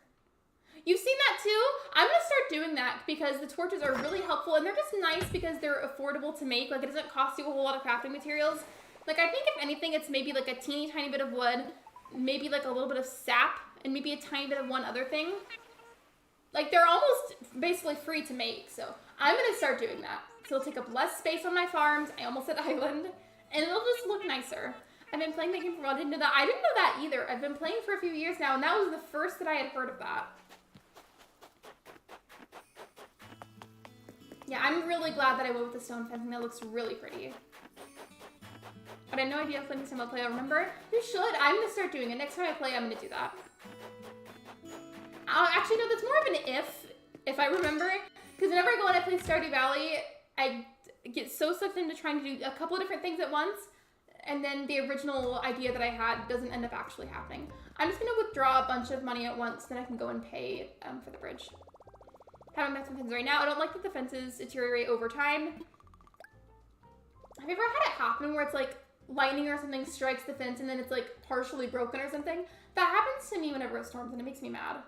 S1: You've seen that too? I'm gonna start doing that because the torches are really helpful, and they're just nice because they're affordable to make. Like, it doesn't cost you a whole lot of crafting materials. Like, I think if anything, it's maybe like a teeny tiny bit of wood, maybe like a little bit of sap, and maybe a tiny bit of one other thing. Like, they're almost basically free to make, so I'm gonna start doing that. So it'll take up less space on my farms, I almost said island, and it'll just look nicer. I've been playing the game for a while, I didn't know that. I didn't know that either. I've been playing for a few years now, and that was the first that I had heard of that. Yeah, I'm really glad that I went with the stone fencing. That looks really pretty. But I had no idea if Lincoln will play. Remember? You should. I'm going to start doing it. Next time I play, I'm going to do that. Actually, no, that's more of an if I remember. Because whenever I go and I play Stardew Valley, I get so sucked into trying to do a couple of different things at once. And then the original idea that I had doesn't end up actually happening. I'm just going to withdraw a bunch of money at once, then I can go and pay for the bridge. Having back some fences right now. I don't like that the fences deteriorate over time. Have you ever had it happen where it's like lightning or something strikes the fence and then it's like partially broken or something? That happens to me whenever it storms and it makes me mad.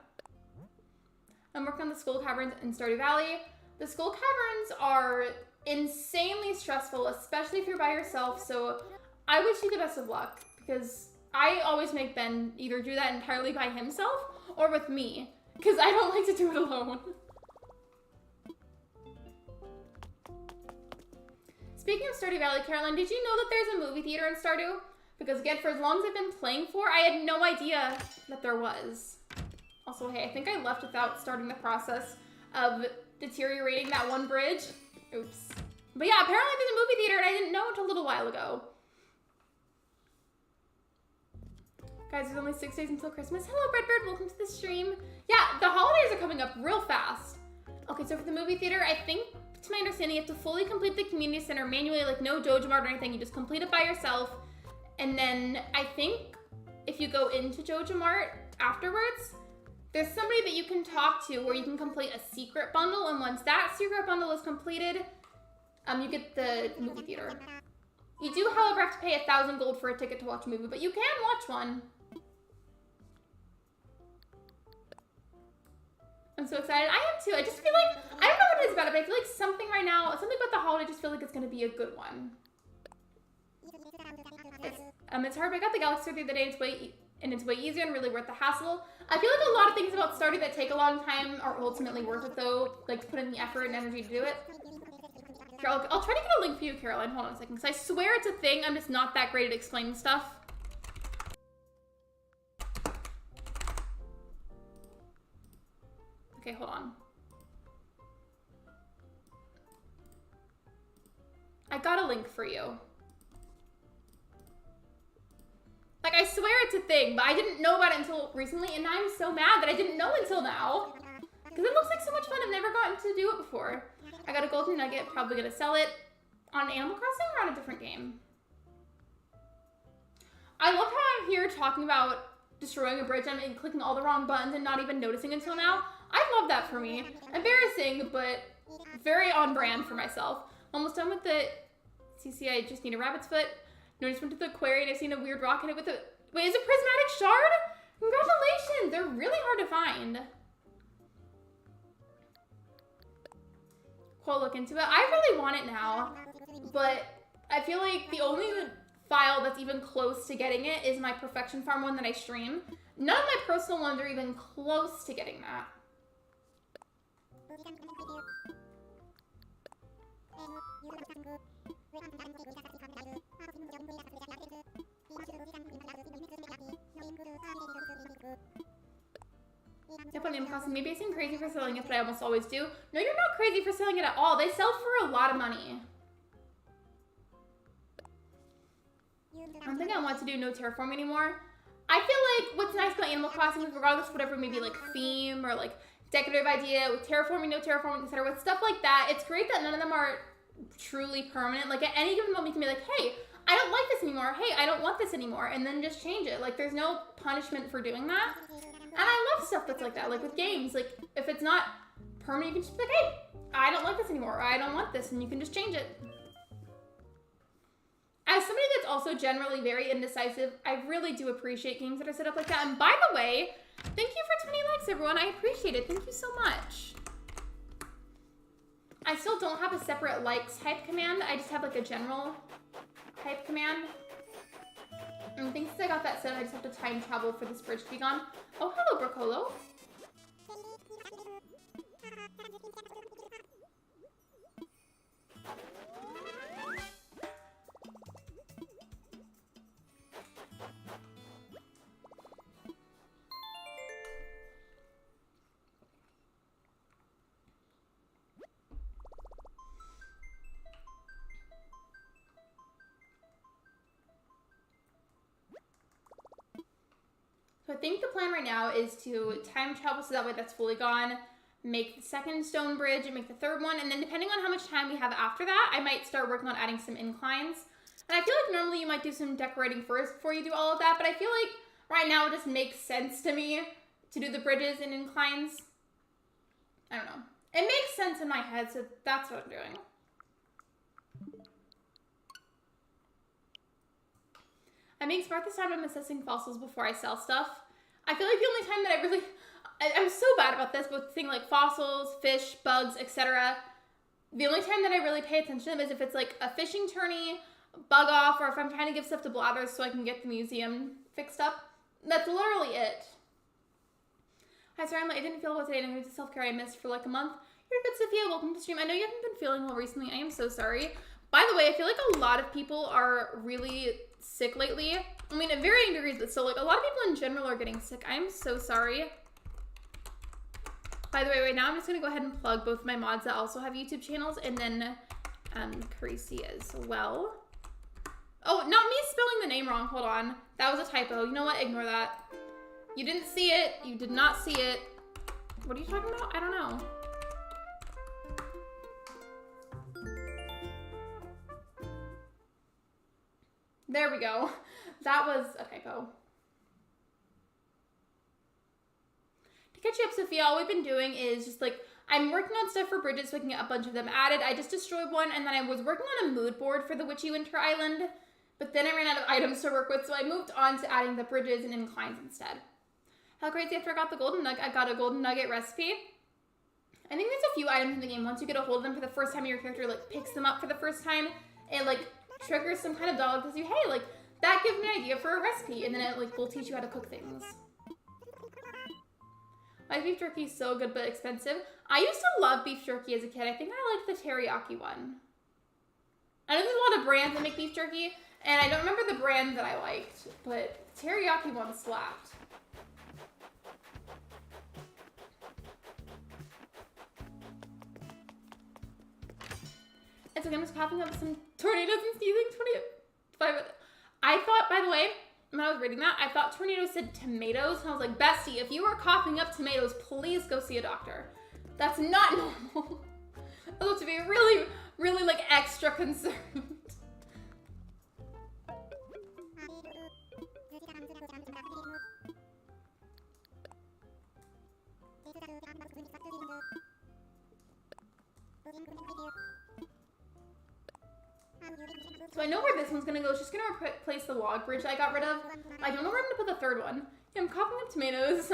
S1: I'm working on the skull caverns in Stardew Valley. The skull caverns are insanely stressful, especially if you're by yourself, so I wish you the best of luck because I always make Ben either do that entirely by himself or with me because I don't like to do it alone. Speaking of Stardew Valley, Caroline, did you know that there's a movie theater in Stardew? Because again, for as long as I've been playing for, I had no idea that there was. Also, hey, I think I left without starting the process of deteriorating that one bridge. Oops. But yeah, apparently there's a movie theater and I didn't know until a little while ago. Guys, there's only 6 days until Christmas. Hello, Redbird, welcome to the stream. Yeah, the holidays are coming up real fast. Okay, so for the movie theater, I think, to my understanding, you have to fully complete the community center manually, like no Dojo Mart or anything. You just complete it by yourself. And then I think if you go into Dojo Mart afterwards, there's somebody that you can talk to where you can complete a secret bundle. And once that secret bundle is completed, you get the movie theater. You do, however, have to pay 1,000 gold for a ticket to watch a movie, but you can watch one. I'm so excited. I am too. I just feel like, I don't know what it is about it, but I feel like something right now, something about the holiday, I just feel like it's going to be a good one. It's hard, but I got the Galaxy the other day, it's way easier and really worth the hassle. I feel like a lot of things about Stardew that take a long time are ultimately worth it though, like to put in the effort and energy to do it. Here, I'll try to get a link for you, Caroline. Hold on a second, because I swear it's a thing. I'm just not that great at explaining stuff. Okay, hold on. I got a link for you. Like, I swear it's a thing, but I didn't know about it until recently, and I'm so mad that I didn't know until now. Because it looks like so much fun. I've never gotten to do it before. I got a golden nugget, probably gonna sell it on Animal Crossing or on a different game. I love how I'm here talking about destroying a bridge and clicking all the wrong buttons and not even noticing until now. I love that for me. Embarrassing, but very on brand for myself. Almost done with the CC, I just need a rabbit's foot. No, I just went to the aquarium and I've seen a weird rock in it with a, wait, is it prismatic shard? Congratulations, they're really hard to find. Cool, look into it. I really want it now, but I feel like the only file that's even close to getting it is my Perfection Farm one that I stream. None of my personal ones are even close to getting that. Yep, on Animal Crossing. Maybe I seem crazy for selling it, but I almost always do. No, you're not crazy for selling it at all. They sell for a lot of money. I don't think I want to do no terraform anymore. I feel like what's nice about Animal Crossing is regardless of whatever maybe like theme or like decorative idea with terraforming, no terraforming, etc. With stuff like that, it's great that none of them are truly permanent. Like at any given moment you can be like, hey, I don't like this anymore. Hey, I don't want this anymore. And then just change it. Like, there's no punishment for doing that. And I love stuff that's like that. Like with games, like if it's not permanent, you can just be like, hey, I don't like this anymore. Or I don't want this. And you can just change it. As somebody that's also generally very indecisive, I really do appreciate games that are set up like that. And by the way, thank you for 20 likes, everyone. I appreciate it. Thank you so much. I still don't have a separate likes type command. I just have like a general type command. And I think since I got that set, I just have to time travel for this bridge to be gone. Oh, hello, Brocolo. So I think the plan right now is to time travel so that way that's fully gone, make the second stone bridge and make the third one, and then depending on how much time we have after that, I might start working on adding some inclines. And I feel like normally you might do some decorating first before you do all of that, but I feel like right now it just makes sense to me to do the bridges and inclines. I don't know. It makes sense in my head, so that's what I'm doing. I'm being smart this time. I'm assessing fossils before I sell stuff. I feel like the only time that I really... I'm so bad about this, but things like fossils, fish, bugs, etc. The only time that I really pay attention to them is if it's like a fishing tourney, bug off, or if I'm trying to give stuff to Blathers so I can get the museum fixed up. That's literally it. Hi, sorry, I didn't feel well today, and I'm going to self-care I missed for like a month. You're good, Sophia. Welcome to the stream. I know you haven't been feeling well recently. I am so sorry. By the way, I feel like a lot of people are really sick lately. I mean, at varying degrees, but still, like, a lot of people in general are getting sick. I am so sorry. By the way, right now, I'm just going to go ahead and plug both my mods that also have YouTube channels, and then Carisi as well. Oh, not me spelling the name wrong. Hold on. That was a typo. You know what? Ignore that. You didn't see it. You did not see it. What are you talking about? I don't know. There we go. That was a typo. To catch you up, Sophia, all we've been doing is just like, I'm working on stuff for bridges so I can get a bunch of them added. I just destroyed one, and then I was working on a mood board for the Witchy Winter Island, but then I ran out of items to work with, so I moved on to adding the bridges and inclines instead. How crazy after I got the golden nugget, I got a golden nugget recipe. I think there's a few items in the game, once you get a hold of them for the first time, your character like picks them up for the first time, it like triggers some kind of dog that says you, hey, like, that gives me an idea for a recipe, and then it like will teach you how to cook things. My beef jerky is so good but expensive. I used to love beef jerky as a kid. I think I liked the teriyaki one. I know there's a lot of brands that make beef jerky, and I don't remember the brand that I liked, but the teriyaki one slapped. It's okay, I'm just coughing up some tornadoes and sneezing. 25. I thought, by the way, when I was reading that, I thought tornado said tomatoes. And I was like, Bestie, if you are coughing up tomatoes, please go see a doctor. That's not normal. I was to be really, really like extra concerned. So I know where this one's gonna go. It's just gonna replace the log bridge I got rid of. I don't know where I'm gonna put the third one. Yeah, I'm coughing up tomatoes.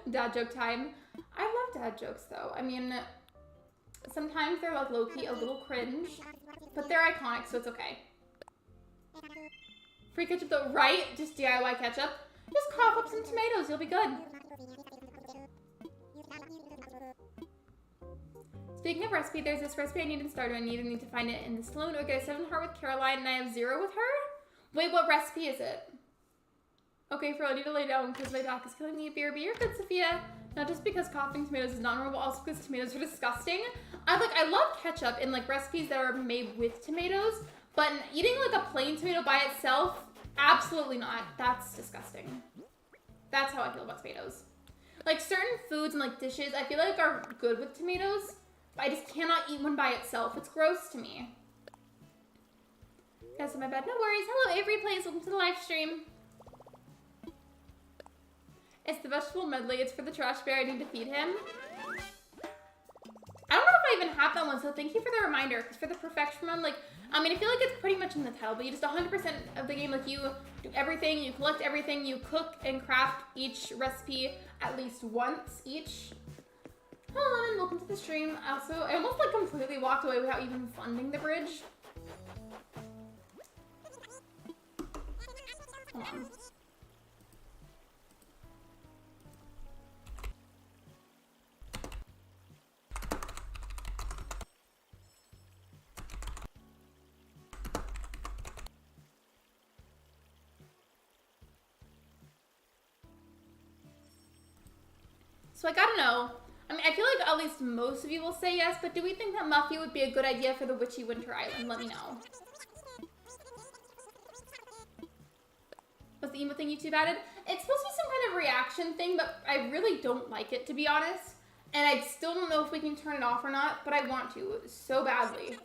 S1: Dad joke time. I love dad jokes though. I mean, sometimes they're like low-key a little cringe, but they're iconic, so it's okay. Free ketchup though, right? Just DIY ketchup. Just cough up some tomatoes, you'll be good. Speaking of recipe, there's this recipe I need in Stardew. I either need to find it in the saloon or get a 7 heart with Caroline, and I have 0 with her? Wait, what recipe is it? Okay, Fro, I need to lay down because my back is killing me. Beer, you're good, Sophia. Not just because coughing tomatoes is not normal, but also because tomatoes are disgusting. I love ketchup in like recipes that are made with tomatoes, but eating like a plain tomato by itself, absolutely not. That's disgusting. That's how I feel about tomatoes. Like certain foods and like dishes, I feel like are good with tomatoes. I just cannot eat one by itself. It's gross to me. Guys, my bad. No worries. Hello, Avery Plays. Welcome to the live stream. It's the vegetable medley. It's for the trash bear. I need to feed him. I don't know if I even have that one, so thank you for the reminder. Because for the perfection one, like, I mean, I feel like it's pretty much in the title, but you just 100% of the game, like, you do everything, you collect everything, you cook and craft each recipe at least once each. Hello, Lemon. Welcome to the stream. Also, I almost, like, completely walked away without even funding the bridge. Hold on. So I gotta know, I mean, I feel like at least most of you will say yes, but do we think that Muffy would be a good idea for the Witchy Winter Island? Let me know. What's the emo thing YouTube added? It's supposed to be some kind of reaction thing, but I really don't like it, to be honest. And I still don't know if we can turn it off or not, but I want to so badly.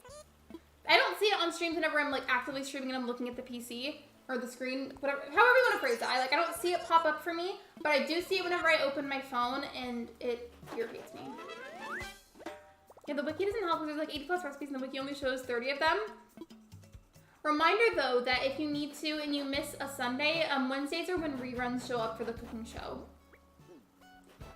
S1: I don't see it on streams whenever I'm, like, actively streaming and I'm looking at the PC. Or the screen, whatever, however you want to phrase it. I don't see it pop up for me, but I do see it whenever I open my phone, and it irritates me. Yeah, the wiki doesn't help because there's like 80 plus recipes, and the wiki only shows 30 of them. Reminder though that if you need to and you miss a Sunday, Wednesdays are when reruns show up for the cooking show.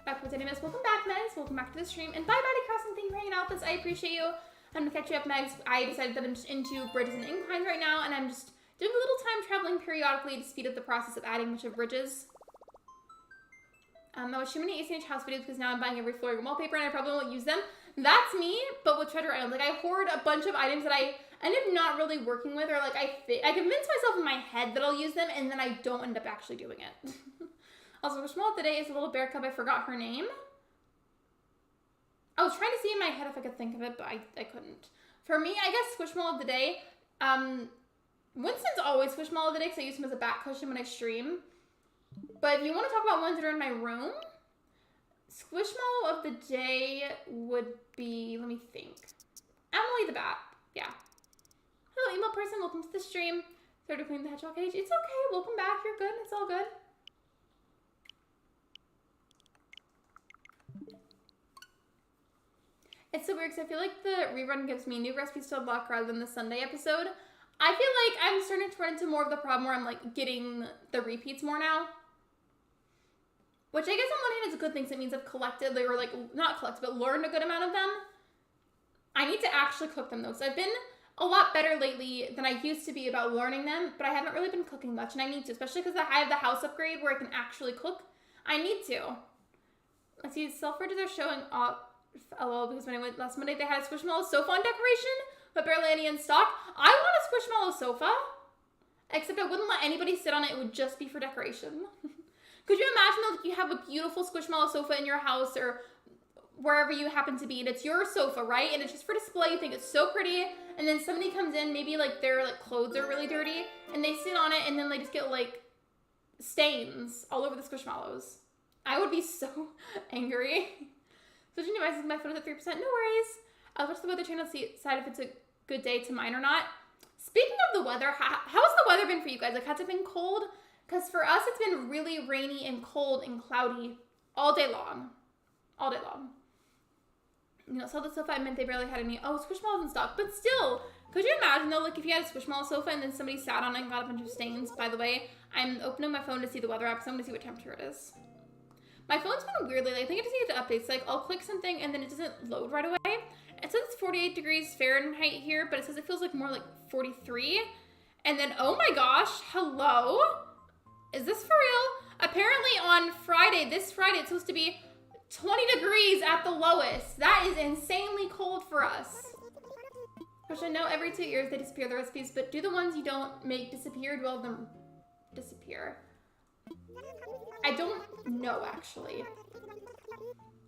S1: Back with any miss. Welcome back, Megs. Welcome back to the stream, and bye, Body Cross, and thank you for hanging out with us. I appreciate you. I'm gonna catch you up, Megs. I decided that I'm just into bridges and inclines right now, and I'm just doing a little time traveling periodically to speed up the process of adding a bunch of bridges. I was streaming ACNH house videos because now I'm buying every flooring wallpaper and I probably won't use them. That's me, but with Treasure Island. Like, I hoard a bunch of items that I end up not really working with, or like I convince myself in my head that I'll use them and then I don't end up actually doing it. Also, Squishmallow today is a little bear cub. I forgot her name. I was trying to see in my head if I could think of it, but I couldn't. For me, I guess Squishmallow of the day, Winston's always Squishmallow of the day because I use him as a back cushion when I stream. But if you want to talk about ones that are in my room, Squishmallow of the day would be, let me think. Emily the Bat, yeah. Hello, email person, welcome to the stream. Started to clean the hedgehog cage. It's okay, welcome back, you're good, it's all good. It's so weird because I feel like the rerun gives me new recipes to unlock rather than the Sunday episode. I feel like I'm starting to run into more of the problem where I'm like getting the repeats more now. Which I guess on one hand is a good thing, so it means I've collected, or like, not collected, but learned a good amount of them. I need to actually cook them though, so I've been a lot better lately than I used to be about learning them, but I haven't really been cooking much, and I need to, especially because I have the house upgrade where I can actually cook. I need to. Let's see, self-ridges are showing up. LOL, because when I went last Monday, they had a Squishmallow sofa on decoration, but barely any in stock. I want a Squishmallow sofa, except I wouldn't let anybody sit on it. It would just be for decoration. Could you imagine though, if you have a beautiful Squishmallow sofa in your house or wherever you happen to be, and it's your sofa, right? And it's just for display, you think it's so pretty, and then somebody comes in, maybe like their like clothes are really dirty, and they sit on it, and then they just get like stains all over the Squishmallows. I would be so angry. Switching devices, my phone is at 3%. No worries. I'll watch the weather channel to decide if it's a good day to mine or not. Speaking of the weather, how's the weather been for you guys? Like, has it been cold? Because for us, it's been really rainy and cold and cloudy all day long. All day long. You know, so the sofa, I meant they barely had any. Oh, Squishmallows in stock. But still, could you imagine though, like if you had a Squishmallow sofa and then somebody sat on it and got a bunch of stains? By the way, I'm opening my phone to see the weather app, so I'm going to see what temperature it is. My phone's been weird lately. I think I just need to update. Like, I'll click something and then it doesn't load right away. It says it's 48 degrees Fahrenheit here, but it says it feels like more like 43. And then, oh my gosh, hello? Is this for real? Apparently on Friday, this Friday, it's supposed to be 20 degrees at the lowest. That is insanely cold for us. Which I know every 2 years they disappear the recipes, but do the ones you don't make disappear, do all of them disappear? I don't know, actually.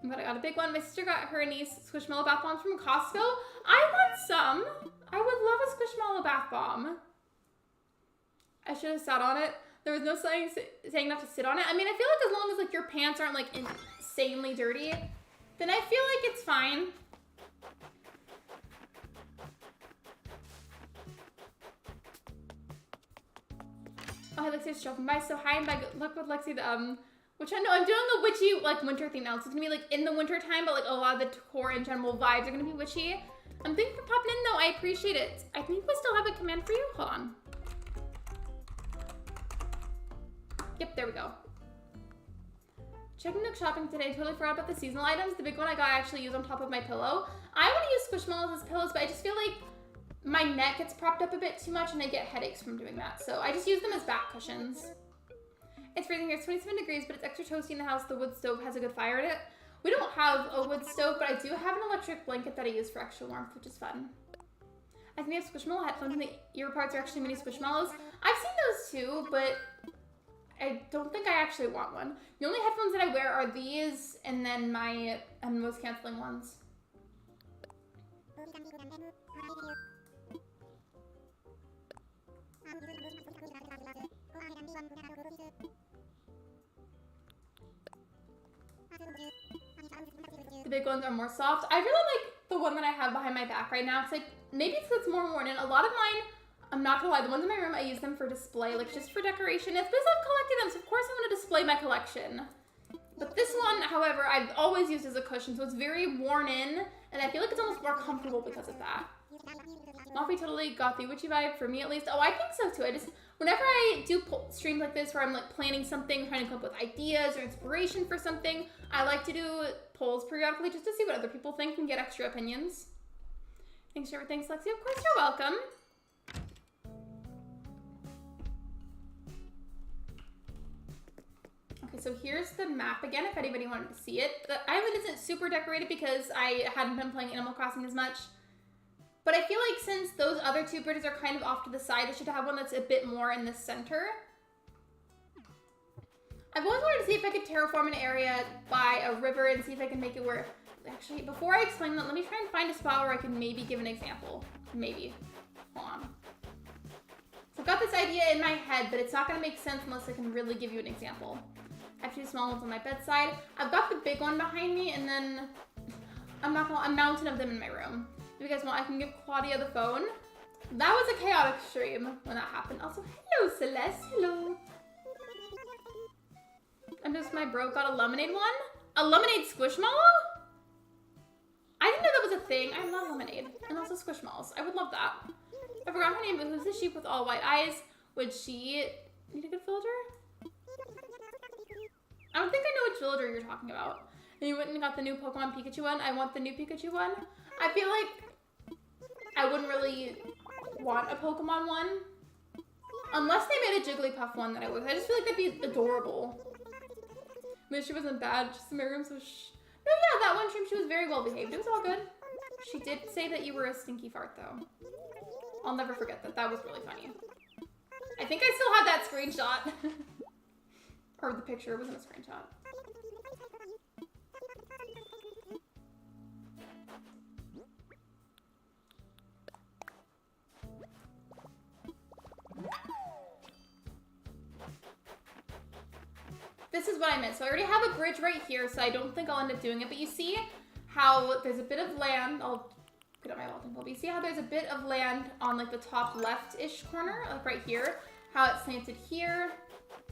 S1: But I got a big one. My sister got her niece Squishmallow bath bombs from Costco. I want some. I would love a Squishmallow bath bomb. I should have sat on it. There was no saying not to sit on it. I mean, I feel like as long as like your pants aren't like insanely dirty, then I feel like it's fine. Oh, hi, Lexi's dropping by. So hi, and by good luck with Lexi. Which I know I'm doing the witchy like winter theme now. So it's gonna be like in the winter time, but like a lot of the decor and general vibes are gonna be witchy. Thank you for popping in though. I appreciate it. I think we still have a command for you. Hold on. Yep, there we go. Checking Nook shopping today. Totally forgot about the seasonal items. The big one I got I actually use on top of my pillow. I want to use Squishmallows as pillows, but I just feel like my neck gets propped up a bit too much and I get headaches from doing that. So I just use them as back cushions. It's freezing here. It's 27 degrees, but it's extra toasty in the house. The wood stove has a good fire in it. We don't have a wood stove, but I do have an electric blanket that I use for extra warmth, which is fun. I think they have Squishmallow headphones and the ear parts are actually mini Squishmallows. I've seen those too, but I don't think I actually want one. The only headphones that I wear are these and then my noise canceling ones. The big ones are more soft. I really like the one that I have behind my back right now. It's like, maybe it's more worn in. A lot of mine, I'm not gonna lie, the ones in my room, I use them for display, like just for decoration. It's because I'm collecting them, so of course I want to display my collection. But this one, however, I've always used as a cushion, so it's very worn in, and I feel like it's almost more comfortable because of that. Moffy totally got the witchy vibe, for me at least. Oh, I think so too. Whenever I do streams like this where I'm like planning something, trying to come up with ideas or inspiration for something, I like to do polls periodically just to see what other people think and get extra opinions. Thanks, Trevor. Thanks, Lexi. Of course, you're welcome. Okay, so here's the map again, if anybody wanted to see it. The island isn't super decorated because I hadn't been playing Animal Crossing as much. But I feel like since those other two bridges are kind of off to the side, I should have one that's a bit more in the center. I've always wanted to see if I could terraform an area by a river and see if I can make it where... Actually, before I explain that, let me try and find a spot where I can maybe give an example. Maybe. Hold on. So I've got this idea in my head, but it's not going to make sense unless I can really give you an example. I have two small ones on my bedside. I've got the big one behind me, and then a mountain of them in my room. If you guys want, I can give Claudia the phone. That was a chaotic stream when that happened. Also, hello, Celeste. Hello. And just my bro got a lemonade one. A lemonade Squishmallow? I didn't know that was a thing. I love lemonade. And also Squishmallows. I would love that. I forgot her name, but who's the sheep with all white eyes? Would she need a good villager? I don't think I know which villager you're talking about. And you went and got the new Pokemon Pikachu one. I want the new Pikachu one. I feel like I wouldn't really want a Pokemon one. Unless they made a Jigglypuff one that I would. I just feel like that'd be adorable. Maybe she wasn't bad, just in my room, so No, yeah, that one stream, she was very well behaved. It was all good. She did say that you were a stinky fart, though. I'll never forget that. That was really funny. I think I still have that screenshot. Or the picture, it wasn't a screenshot. This is what I meant. So I already have a bridge right here, so I don't think I'll end up doing it. But you see how there's a bit of land. I'll put up my vaulting pole. But you see how there's a bit of land on like the top left-ish corner, like right here. How it's slanted here,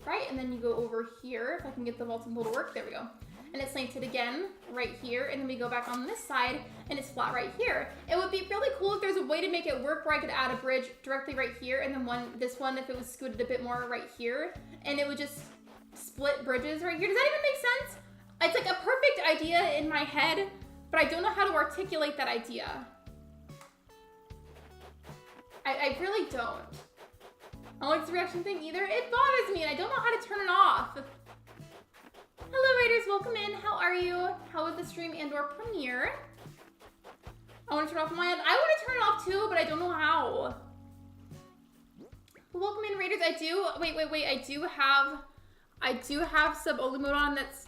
S1: right? And then you go over here. If I can get the vaulting pole to work, there we go. And it's slanted again right here. And then we go back on this side and it's flat right here. It would be really cool if there's a way to make it work where I could add a bridge directly right here. And then this one, if it was scooted a bit more right here. And it would just split bridges right here. Does that even make sense? It's like a perfect idea in my head, but I don't know how to articulate that idea. I really don't. I don't like this reaction thing either. It bothers me and I don't know how to turn it off. Hello Raiders, welcome in. How are you? How was the stream and or premiere? I want to turn off my end. I want to turn it off too, but I don't know how. Welcome in Raiders. I do have sub-only mode on that's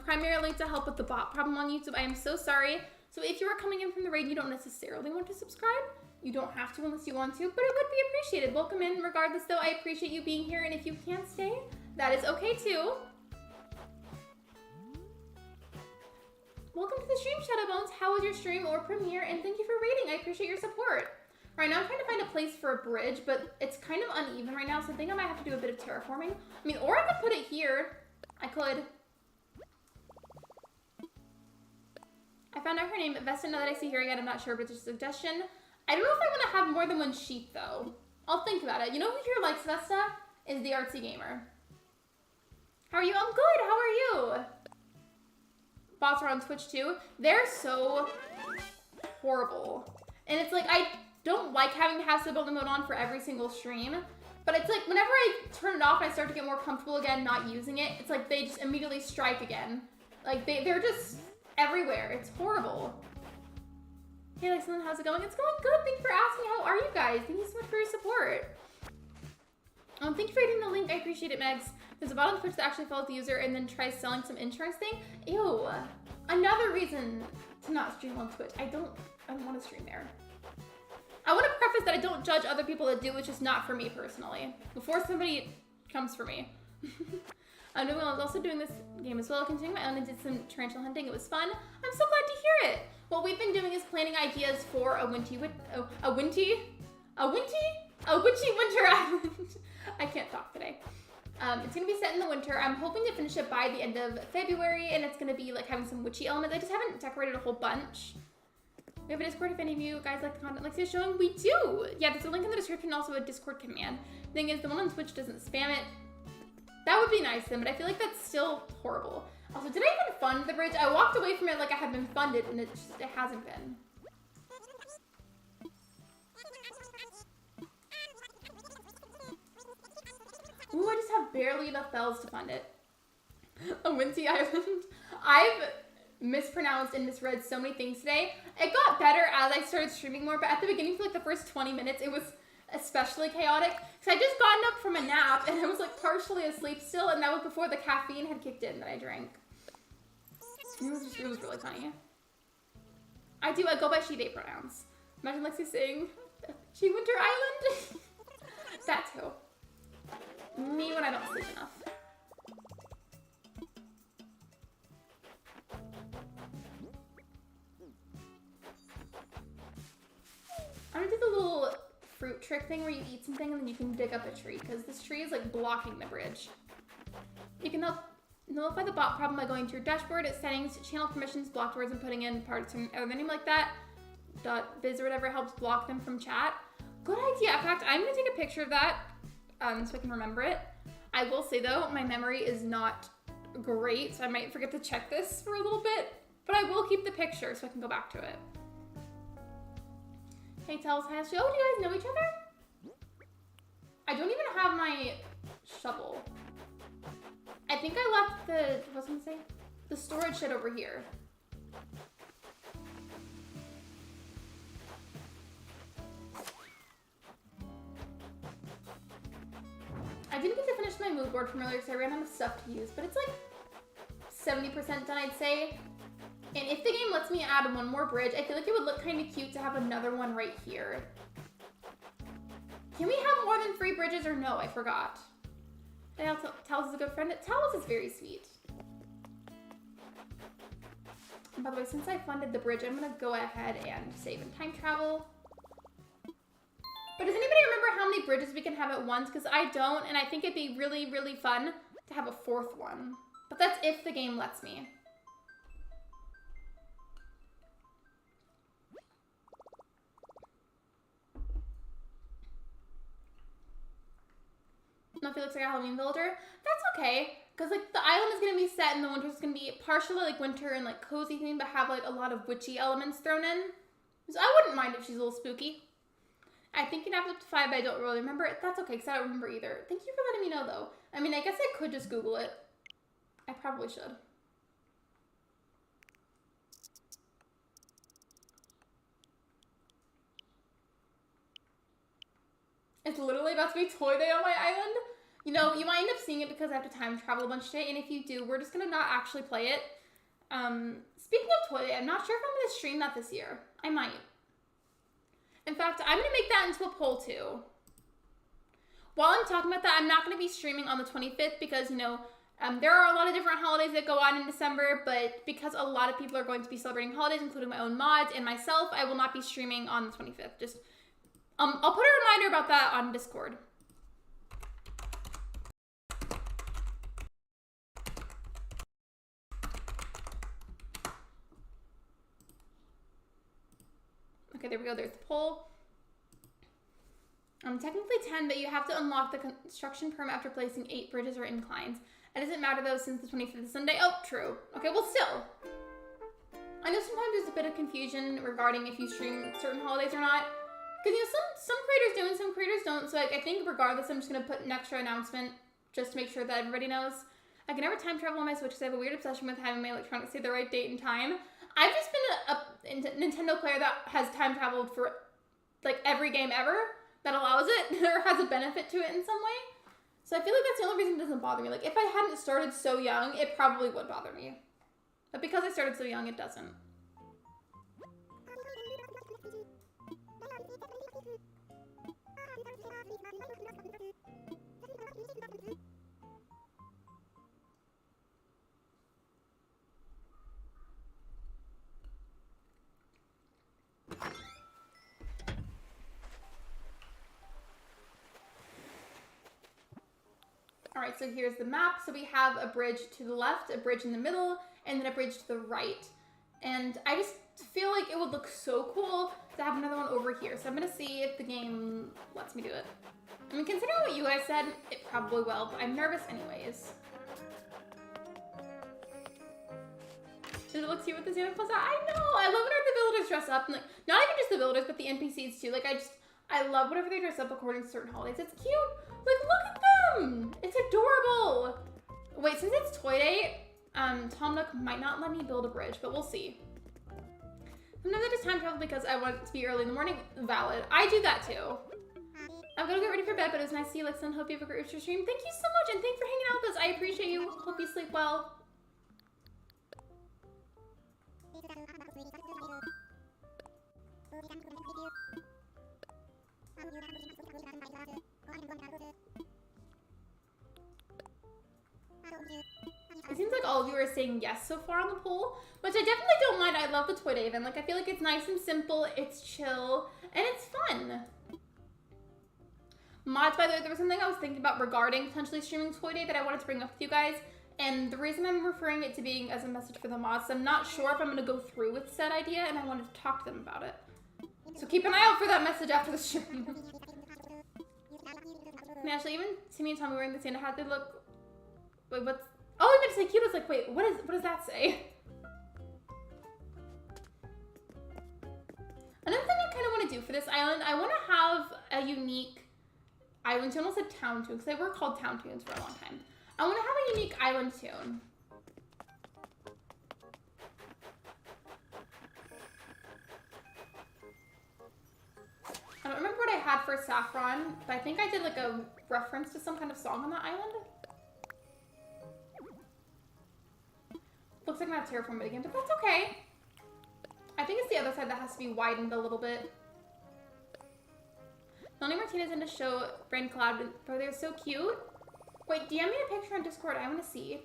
S1: primarily to help with the bot problem on YouTube. I am so sorry. So if you are coming in from the raid, you don't necessarily want to subscribe. You don't have to unless you want to, but it would be appreciated. Welcome in regardless though. I appreciate you being here, and if you can't stay, that is okay too. Welcome to the stream, Shadowbones. How was your stream or premiere? And thank you for raiding. I appreciate your support. Right now I'm trying to find a place for a bridge, but it's kind of uneven right now, so I think I might have to do a bit of terraforming. I mean, or I could put it here. I could. I found out her name, Vesta. Now that I see her again, I'm not sure, but it's a suggestion. I don't know if I want to have more than one sheep, though. I'll think about it. You know who here likes Vesta? Is the Artsy Gamer. How are you? I'm good. How are you? Bots are on Twitch, too. They're so horrible. And it's like, I don't like having to have building mode on for every single stream. But it's like, whenever I turn it off and I start to get more comfortable again not using it, it's like they just immediately strike again. Like, they're just everywhere. It's horrible. Hey, Lexi, how's it going? It's going good. Thanks for asking. How are you guys? Thank you so much for your support. Thank you for hitting the link. I appreciate it, Megs. There's a bot on Twitch that actually follows the user and then tries selling some insurance thing. Ew. Another reason to not stream on Twitch. I don't want to stream there. I want to preface that I don't judge other people that do. It's just not for me personally. Before somebody comes for me. I was also doing this game as well, continuing my own, and did some tarantula hunting. It was fun. I'm so glad to hear it. What we've been doing is planning ideas for a witchy winter island. I can't talk today. It's gonna be set in the winter. I'm hoping to finish it by the end of February, and it's gonna be like having some witchy elements. I just haven't decorated a whole bunch. We have a Discord if any of you guys like the content Lexi is showing. We do. Yeah, there's a link in the description, also a Discord command. Thing is, the one on Twitch doesn't spam it. That would be nice then, but I feel like that's still horrible. Also, did I even fund the bridge? I walked away from it like I had been funded, and it hasn't been. Ooh, I just have barely enough bells to fund it. A Winty Island. I've mispronounced and misread so many things today. It got better as I started streaming more, but at the beginning for like the first 20 minutes, it was especially chaotic. Because I just gotten up from a nap, and I was like partially asleep still, and that was before the caffeine had kicked in that I drank. It was really funny. I go by she, they pronouns. Imagine Lexi saying, she Winter Island? That too. Me when I don't sleep enough. I'm gonna do the little fruit trick thing where you eat something and then you can dig up a tree, because this tree is like blocking the bridge. You can nullify the bot problem by going to your dashboard at settings, channel permissions, blocked words, and putting in parts or anything like that. .biz or whatever helps block them from chat. Good idea. In fact, I'm gonna take a picture of that so I can remember it. I will say though, my memory is not great, so I might forget to check this for a little bit, but I will keep the picture so I can go back to it. Hey, tell us, hi, oh, do you guys know each other? I don't even have my shovel. I think I left the storage shed over here. I didn't get to finish my mood board from earlier because I ran out of stuff to use, but it's like 70% done, I'd say. And if the game lets me add one more bridge, I feel like it would look kind of cute to have another one right here. Can we have more than 3 bridges or no? I forgot. Talos is a good friend. Talos is very sweet. And by the way, since I funded the bridge, I'm gonna go ahead and save and time travel. But does anybody remember how many bridges we can have at once? Because I don't, and I think it'd be really, really fun to have a 4th one. But that's if the game lets me. Muffy looks like a Halloween villager. That's okay, because like the island is gonna be set and the winter is gonna be partially like winter and like cozy theme, but have like a lot of witchy elements thrown in. So I wouldn't mind if she's a little spooky. I think you'd have up to 5, but I don't really remember it. That's okay, because I don't remember either. Thank you for letting me know, though. I mean, I guess I could just Google it. I probably should. It's literally about to be toy day on my island. You know, you might end up seeing it because I have to time travel a bunch today, and if you do, we're just gonna not actually play it. Speaking of toy day, I'm not sure if I'm gonna stream that this year. I might. In fact, I'm gonna make that into a poll too. While I'm talking about that, I'm not gonna be streaming on the 25th because, you know, there are a lot of different holidays that go on in December, but because a lot of people are going to be celebrating holidays, including my own mods and myself, I will not be streaming on the 25th. Just I'll put a reminder about that on Discord. Okay, there we go. There's the poll. Technically 10, but you have to unlock the construction perm after placing 8 bridges or inclines. It doesn't matter though since the 25th is Sunday. Oh, true. Okay, well still. I know sometimes there's a bit of confusion regarding if you stream certain holidays or not. Because, you know, some creators do and some creators don't. So, like, I think regardless, I'm just going to put an extra announcement just to make sure that everybody knows. I can never time travel on my Switch because I have a weird obsession with having my electronics say the right date and time. I've just been a Nintendo player that has time traveled for, like, every game ever that allows it or has a benefit to it in some way. So I feel like that's the only reason it doesn't bother me. Like, if I hadn't started so young, it probably would bother me. But because I started so young, it doesn't. All right, so here's the map. So we have a bridge to the left, a bridge in the middle, and then a bridge to the right. And I just feel like it would look so cool to have another one over here. So I'm gonna see if the game lets me do it. I mean, considering what you guys said, it probably will, but I'm nervous anyways. Does it look cute with the Santa Claus? I know, I love whenever the villagers dress up. And like, not even just the villagers, but the NPCs too. Like, I love whenever they dress up according to certain holidays. It's cute. Like, look at them. It's adorable. Wait, since it's toy day, Tom Nook might not let me build a bridge, but we'll see. Sometimes I just time travel because I want it to be early in the morning. Valid. I do that too. I'm gonna get ready for bed, but it was nice to see you, Lexi, and hope you have a great rest of your stream. Thank you so much, and thanks for hanging out with us. I appreciate you. Hope you sleep well. It seems like all of you are saying yes so far on the poll, which I definitely don't mind. I love the toy day event. Like, I feel like it's nice and simple, it's chill, and it's fun. Mods, by the way, there was something I was thinking about regarding potentially streaming toy day that I wanted to bring up with you guys. And the reason I'm referring it to being as a message for the mods, I'm not sure if I'm going to go through with said idea, and I wanted to talk to them about it. So keep an eye out for that message after the stream. And actually, even Timmy and Tommy wearing the Santa hat, they look... Wait, what's... Oh, I meant to say cute. I was like, wait, what does that say? Another thing I kind of want to do for this island, I want to have a unique island tune. I almost said town tune, because they were called town tunes for a long time. I want to have a unique island tune. I don't remember what I had for Saffron, but I think I did like a reference to some kind of song on that island. Looks like I'm gonna have to terraform it again, but that's okay. I think it's the other side that has to be widened a little bit. Melanie Martinez in the show, Brain Cloud, bro, they're so cute. Wait, DM me a picture on Discord, I wanna see.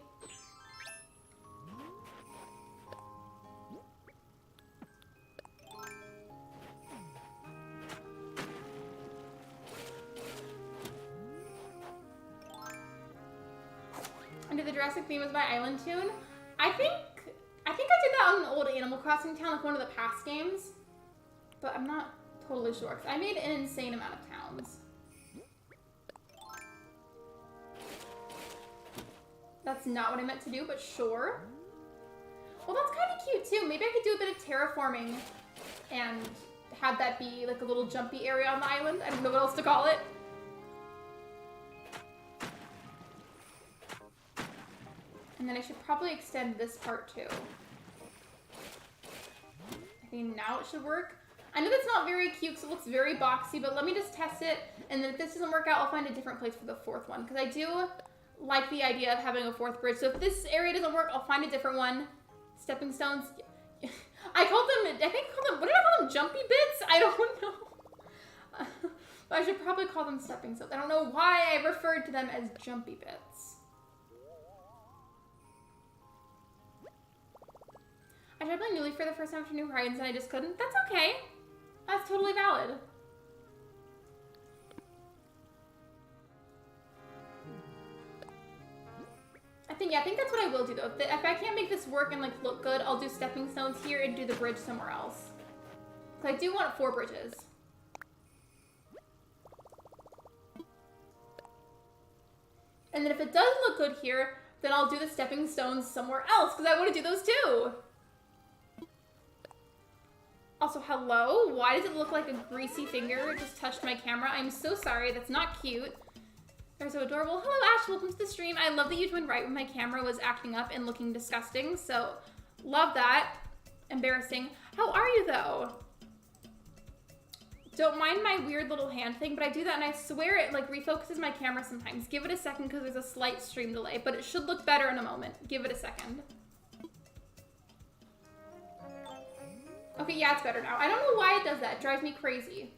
S1: And did the Jurassic theme was my island tune? I think I did that on an old Animal Crossing town, like one of the past games. But I'm not totally sure, because I made an insane amount of towns. That's not what I meant to do, but sure. Well, that's kind of cute too. Maybe I could do a bit of terraforming and have that be like a little jumpy area on the island. I don't know what else to call it. And then I should probably extend this part too. I think now it should work. I know that's not very cute because it looks very boxy, but let me just test it. And then if this doesn't work out, I'll find a different place for the fourth one. Because I do like the idea of having a fourth bridge. So if this area doesn't work, I'll find a different one. Stepping stones. I called them, I think I called them, what did I call them? Jumpy bits? I don't know. But I should probably call them stepping stones. I don't know why I referred to them as jumpy bits. I tried playing Newly for the first time for New Horizons and I just couldn't. That's okay. That's totally valid. Yeah, I think that's what I will do though. If I can't make this work and like look good, I'll do stepping stones here and do the bridge somewhere else. Cause I do want 4 bridges. And then if it does look good here, then I'll do the stepping stones somewhere else because I want to do those too. Also, hello? Why does it look like a greasy finger just touched my camera? I'm so sorry. That's not cute. They're so adorable. Hello, Ash. Welcome to the stream. I love that you joined right when my camera was acting up and looking disgusting. So, love that. Embarrassing. How are you, though? Don't mind my weird little hand thing, but I do that and I swear it like refocuses my camera sometimes. Give it a second because there's a slight stream delay, but it should look better in a moment. Give it a second. Okay, yeah, it's better now. I don't know why it does that. It drives me crazy.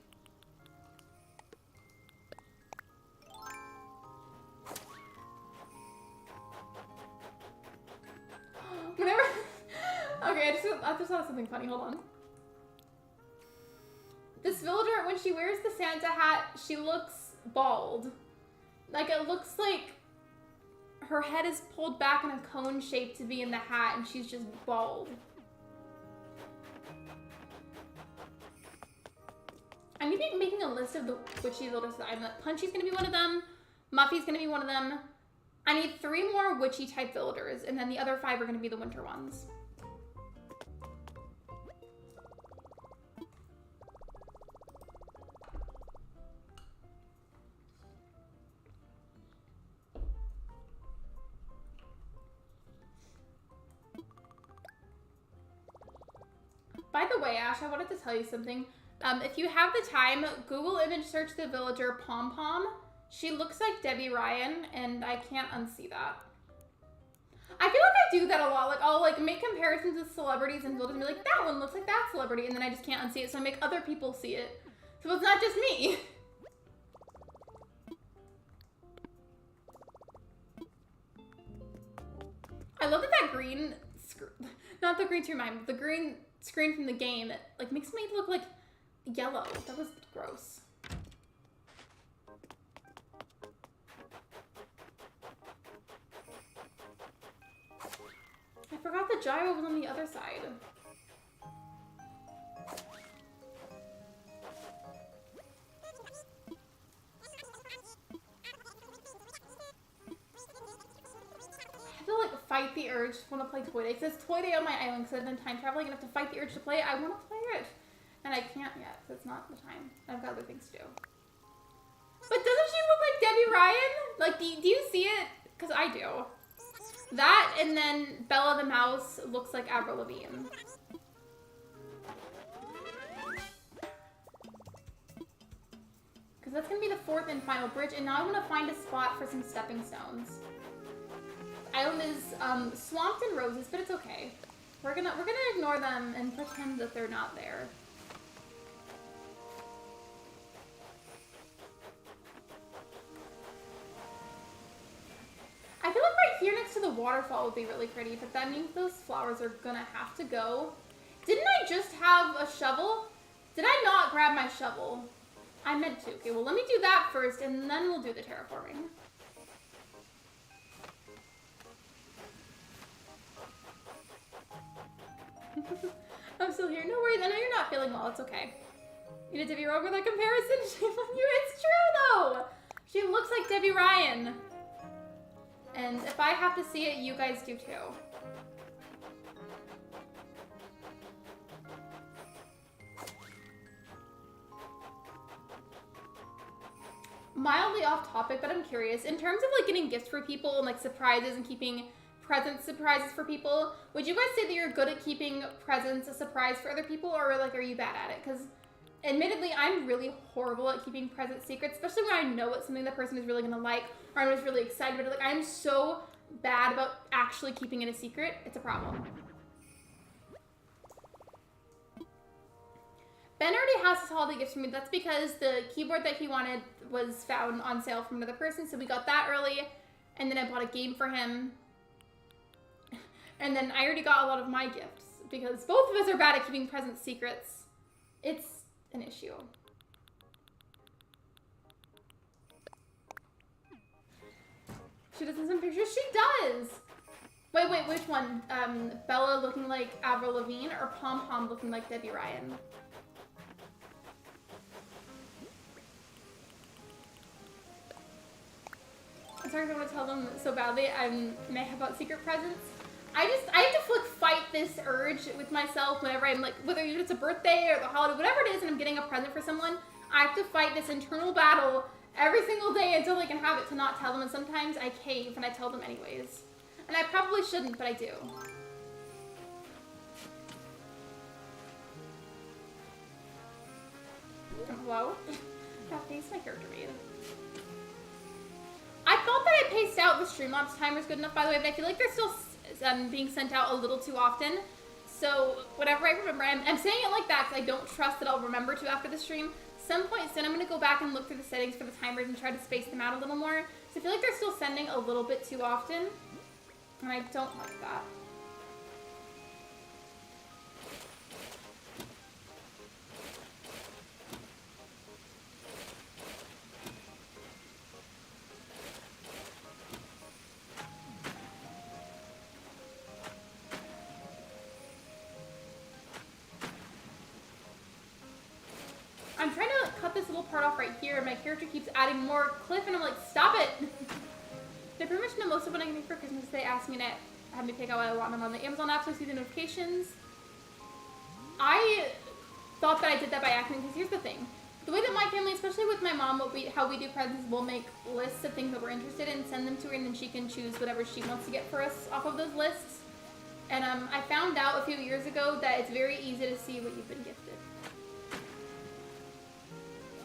S1: Whenever... Okay, I just thought of something funny. Hold on. This villager, when she wears the Santa hat, she looks bald. Like, it looks like her head is pulled back in a cone shape to be in the hat, and she's just bald. I need to be making a list of the witchy villagers that I'm like, Punchy's gonna be one of them, Muffy's gonna be one of them. I need 3 more witchy type villagers, and then the other 5 are gonna be the winter ones. By the way, Ash, I wanted to tell you something. If you have the time, Google image search the villager Pom Pom. She looks like Debbie Ryan, and I can't unsee that. I feel like I do that a lot. Like, I'll like make comparisons with celebrities and villagers and be like, that one looks like that celebrity, and then I just can't unsee it, so I make other people see it. So it's not just me. I love that that green, not the green screen, the green screen from the game, it like makes me look like yellow. That was gross. I forgot the gyro was on the other side. I have to like fight the urge to want to play Toy Day. It says Toy Day on my island because I've been time traveling and I have to fight the urge to play it. I want to play it. And I can't yet because it's not the time. I've got other things to do. But doesn't she look like Debbie Ryan? Like, do you see it? Because I do. That and then Bella the Mouse looks like Avril Lavigne. Because that's going to be the 4th and final bridge. And now I want to find a spot for some stepping stones. The island is swamped in roses, but it's okay. We're gonna ignore them and pretend that they're not there. I feel like right here next to the waterfall would be really pretty, but that means those flowers are gonna have to go. Didn't I just have a shovel? Did I not grab my shovel? I meant to. Okay, well let me do that first and then we'll do the terraforming. I'm still here. No worries. I know you're not feeling well. It's okay. You need to be wrong with that comparison. Shame on you. It's true though. She looks like Debbie Ryan. And if I have to see it, you guys do too. Mildly off topic, but I'm curious. In terms of like getting gifts for people and like surprises and keeping present surprises for people, would you guys say that you're good at keeping presents a surprise for other people, or like are you bad at it? Because admittedly, I'm really horrible at keeping present secrets, especially when I know it's something the person is really gonna like, or I'm just really excited about it. Like, I'm so bad about actually keeping it a secret. It's a problem. Ben already has his holiday gifts for me. That's because the keyboard that he wanted was found on sale from another person, so we got that early, and then I bought a game for him. And then I already got a lot of my gifts, because both of us are bad at keeping present secrets. It's an issue. She doesn't send pictures. She does. Wait, which one? Bella looking like Avril Lavigne or Pom Pom looking like Debbie Ryan? I'm sorry if I want to tell them so badly. I'm meh about secret presents. I have to like fight this urge with myself whenever I'm like, whether it's a birthday or the holiday, whatever it is, and I'm getting a present for someone, I have to fight this internal battle every single day until I can have it to not tell them, and sometimes I cave and I tell them anyways. And I probably shouldn't, but I do. Hello? That face my character made. I thought that I paced out the Streamlabs timers good enough, by the way, but I feel like they're still being sent out a little too often. So whatever I remember, I'm saying it like that because I don't trust that I'll remember to after the stream. Some point soon, I'm going to go back and look through the settings for the timers and try to space them out a little more. So I feel like they're still sending a little bit too often, and I don't like that. I'm trying to cut this little part off right here, and my character keeps adding more cliff, and I'm like, stop it! They pretty much know most of what I'm getting for Christmas. They ask me to have me pick out what I want them on the Amazon app so I see the notifications. I thought that I did that by accident, because here's the thing. The way that my family, especially with my mom, how we do presents, we'll make lists of things that we're interested in, send them to her, and then she can choose whatever she wants to get for us off of those lists. And I found out a few years ago that it's very easy to see what you've been gifted.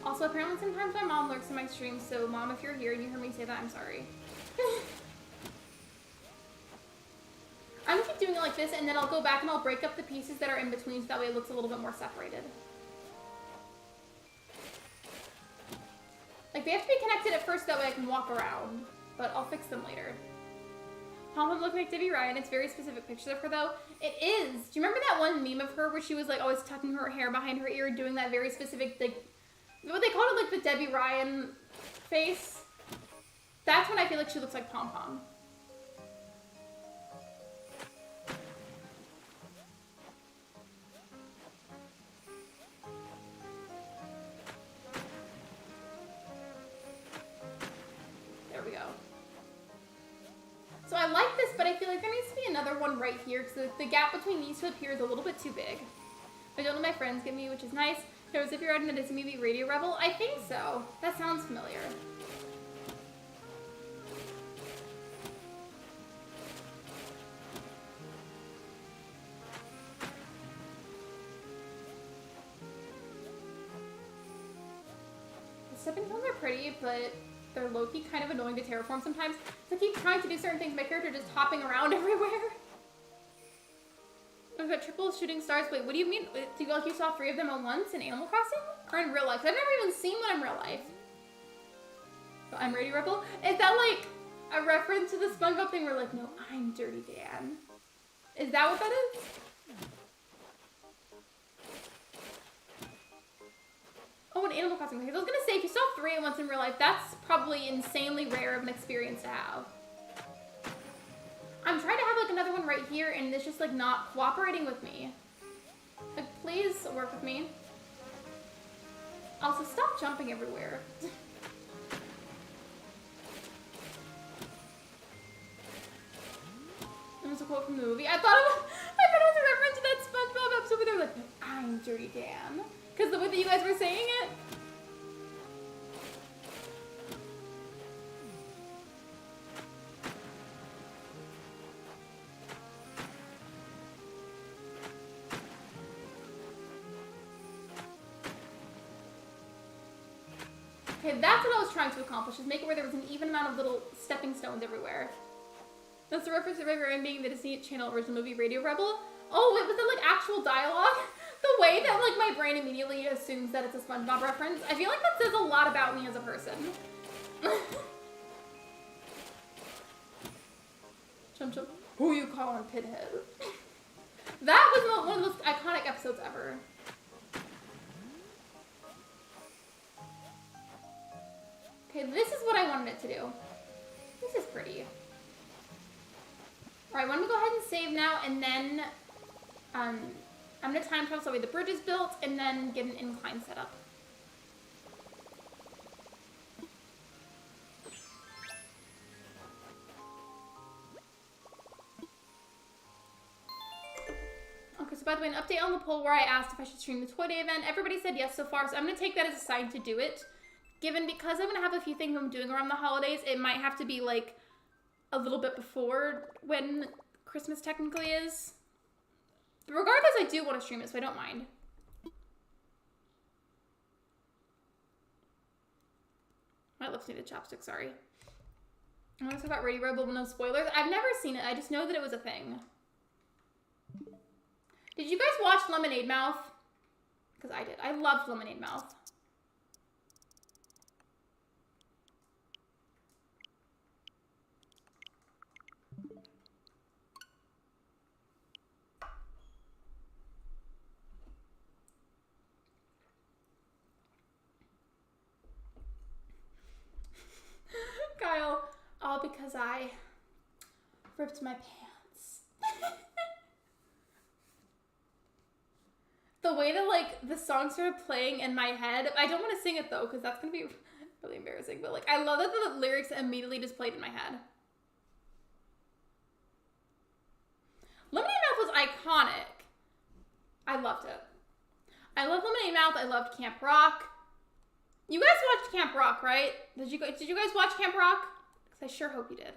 S1: Also, apparently sometimes my mom lurks in my streams, so Mom, if you're here and you heard me say that, I'm sorry. I'm gonna keep doing it like this, and then I'll go back and I'll break up the pieces that are in between so that way it looks a little bit more separated. Like, they have to be connected at first, that way I can walk around, but I'll fix them later. Pom-Pom looking like Debbie Ryan. It's very specific pictures of her, though. It is. Do you remember that one meme of her where she was, like, always tucking her hair behind her ear, doing that very specific, like, what they called it, like, the Debbie Ryan face? That's when I feel like she looks like Pom-Pom. There we go. So I like this, but I feel like there needs to be another one right here, because the gap between these two up here is a little bit too big. I don't know my friends give me, which is nice. There was if you're in a Disney movie, Radio Rebel. I think so. That sounds familiar. The stepping stones are pretty, but they're low-key kind of annoying to terraform sometimes. So I keep trying to do certain things. My character just hopping around everywhere. I've got triple shooting stars. Wait, what do you mean? Do you like you saw 3 of them at once in Animal Crossing? Or in real life? I've never even seen one in real life. So I'm Radio Rebel. Is that like a reference to the SpongeBob thing where like, no, I'm Dirty Dan? Is that what that is? Oh, an Animal Crossing. I was gonna say, if you saw 3 at once in real life, that's probably insanely rare of an experience to have. I'm trying to have like another one right here, and it's just like not cooperating with me. Like, please work with me. Also, stop jumping everywhere. That was a quote from the movie. I thought it was a reference to that SpongeBob episode where they were like, I'm Dirty Dan. Because the way that you guys were saying it. Okay, that's what I was trying to accomplish, is make it where there was an even amount of little stepping stones everywhere. That's the reference to River and being the Disney Channel original movie Radio Rebel. Oh, wait, was that like actual dialogue? The way that like my brain immediately assumes that it's a SpongeBob reference, I feel like that says a lot about me as a person. Chum Chum, who you calling Pithead? That was one of the most iconic episodes ever. Okay, this is what I wanted it to do. This is pretty. Alright, why don't we go ahead and save now, and then I'm gonna time travel so the bridge is built, and then get an incline set up. Okay, so by the way, an update on the poll where I asked if I should stream the Toy Day event. Everybody said yes so far, so I'm gonna take that as a sign to do it. Because I'm gonna have a few things I'm doing around the holidays, it might have to be like a little bit before when Christmas technically is. But regardless, I do want to stream it, so I don't mind. My lips need a chopstick, sorry. I want to talk about Radio Rebel, but no spoilers. I've never seen it, I just know that it was a thing. Did you guys watch Lemonade Mouth? Because I did. I loved Lemonade Mouth. Kyle, all because I ripped my pants. The way that, like, the song started playing in my head, I don't want to sing it, though, because that's going to be really embarrassing, but, like, I love that the lyrics immediately just played in my head. Lemonade Mouth was iconic. I loved it. I love Lemonade Mouth. I loved Camp Rock. You guys watched Camp Rock, right? Did you guys watch Camp Rock? Because I sure hope you did.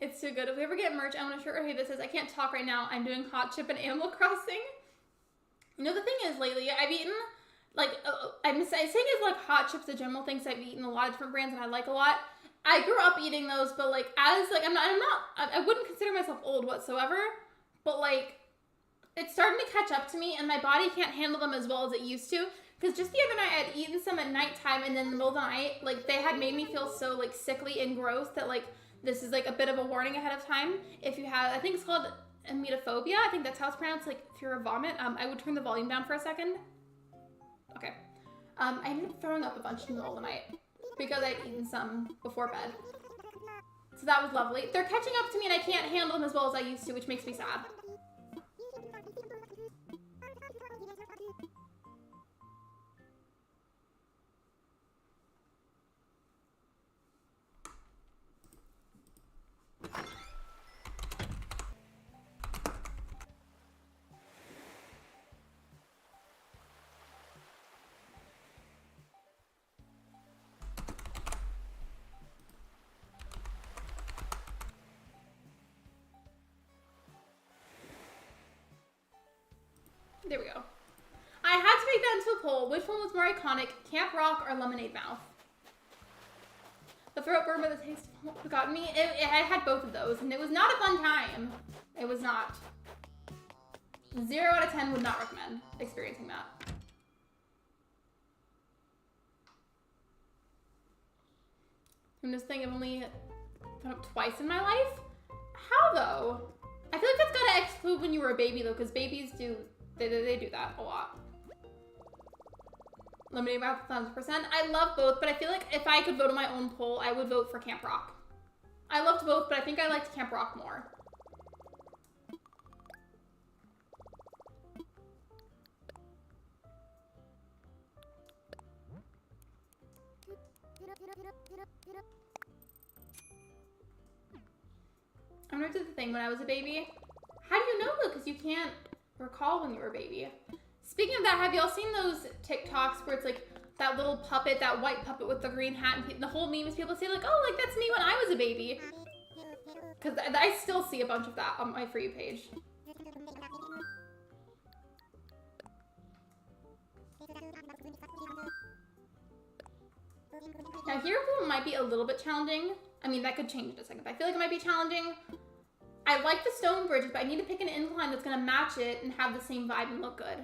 S1: It's too good. If we ever get merch, I want to shirt or hey, this says, I can't talk right now. I'm doing Hot Chip and Animal Crossing. You know, the thing is, lately, I've eaten, like, I'm saying it's like Hot Chips, the general things I've eaten a lot of different brands and I like a lot. I grew up eating those, but, like, I wouldn't consider myself old whatsoever, but, like, it's starting to catch up to me and my body can't handle them as well as it used to. Because just the other night, I had eaten some at nighttime and then in the middle of the night, like, they had made me feel so, like, sickly and gross that, like, this is, like, a bit of a warning ahead of time. If you have, I think it's called emetophobia. I think that's how it's pronounced, like, fear of vomit. I would turn the volume down for a second. Okay. I ended up throwing up a bunch in the middle of the night because I'd eaten some before bed. So that was lovely. They're catching up to me and I can't handle them as well as I used to, which makes me sad. There we go. I had to make that into a poll. Which one was more iconic, Camp Rock or Lemonade Mouth? The throat burn by the taste got me. I had both of those, and it was not a fun time. It was not. 0 out of 10 would not recommend experiencing that. I'm just thinking I've only thrown up twice in my life. How though? I feel like that's gotta exclude when you were a baby though, because babies do. They do that a lot. Lemonade Mouth 1000%. I love both, but I feel like if I could vote on my own poll, I would vote for Camp Rock. I loved both, but I think I liked Camp Rock more. I remember the thing when I was a baby. How do you know though? Because you can't recall when you were a baby. Speaking of that, have y'all seen those TikToks where it's like that little puppet, that white puppet with the green hat, and the whole meme is people say like, oh, like that's me when I was a baby. Because I still see a bunch of that on my For You page. Now here might be a little bit challenging. I mean, that could change in a second, but I feel like it might be challenging. I like the stone bridges, but I need to pick an incline that's gonna match it and have the same vibe and look good.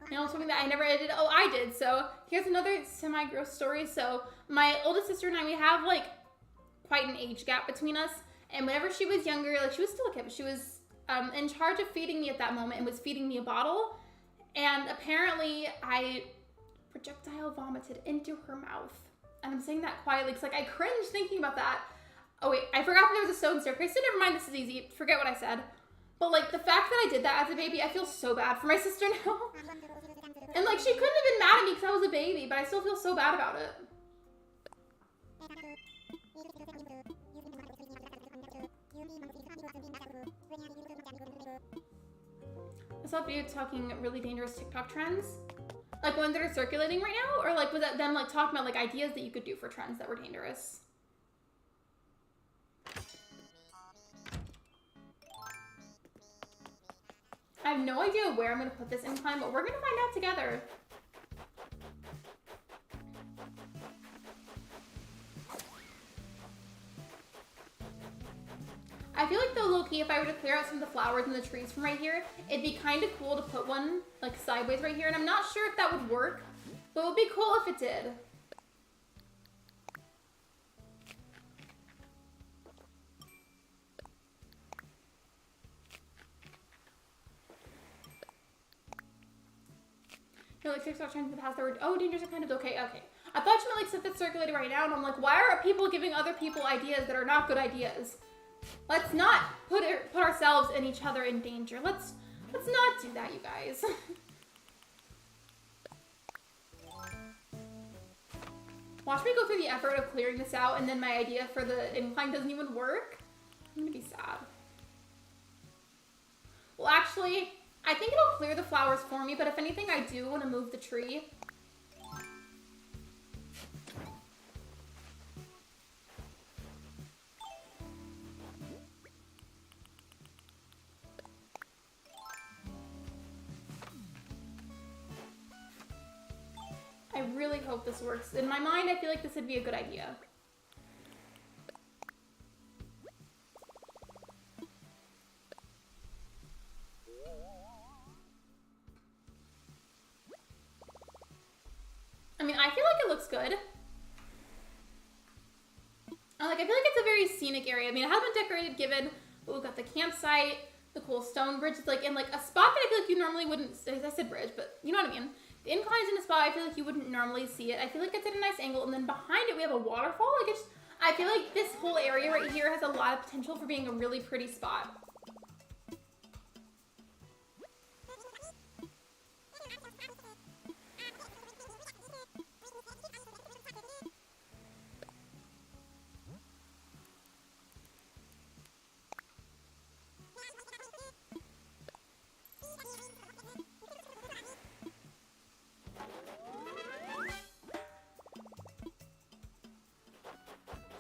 S1: You know, something that I never did. Oh, I did. So here's another semi-gross story. So my oldest sister and I, we have like quite an age gap between us. And whenever she was younger, like she was still a kid, but she was in charge of feeding me at that moment and was feeding me a bottle. And apparently I projectile vomited into her mouth. And I'm saying that quietly because like I cringe thinking about that. Oh wait, I forgot that there was a stone staircase. So never mind, this is easy. Forget what I said. But like the fact that I did that as a baby, I feel so bad for my sister now. And like she couldn't have been mad at me because I was a baby, but I still feel so bad about it. I saw a video talking really dangerous TikTok trends. Like ones that are circulating right now? Or like was that them like talking about like ideas that you could do for trends that were dangerous? I have no idea where I'm gonna put this incline, but we're gonna find out together. I feel like though, low-key, if I were to clear out some of the flowers and the trees from right here, it'd be kind of cool to put one like sideways right here, and I'm not sure if that would work, but it would be cool if it did. You know, like TikTok trends in the past, there were, oh, dangers are kind of okay. I thought you meant like stuff that's circulating right now, and I'm like, why are people giving other people ideas that are not good ideas? Let's not put ourselves and each other in danger. Let's not do that, you guys. Watch me go through the effort of clearing this out, and then my idea for the incline doesn't even work. I'm gonna be sad. Well, actually, I think it'll clear the flowers for me, but if anything, I do want to move the tree. I really hope this works. In my mind, I feel like this would be a good idea. I mean, I feel like it looks good. I feel like it's a very scenic area. I mean, it has been decorated given, but we've got the campsite, the cool stone bridge. It's like in like a spot that I feel like you normally wouldn't, I said bridge, but you know what I mean. The incline is in a spot I feel like you wouldn't normally see it. I feel like it's at a nice angle, and then behind it we have a waterfall. Like I feel like this whole area right here has a lot of potential for being a really pretty spot.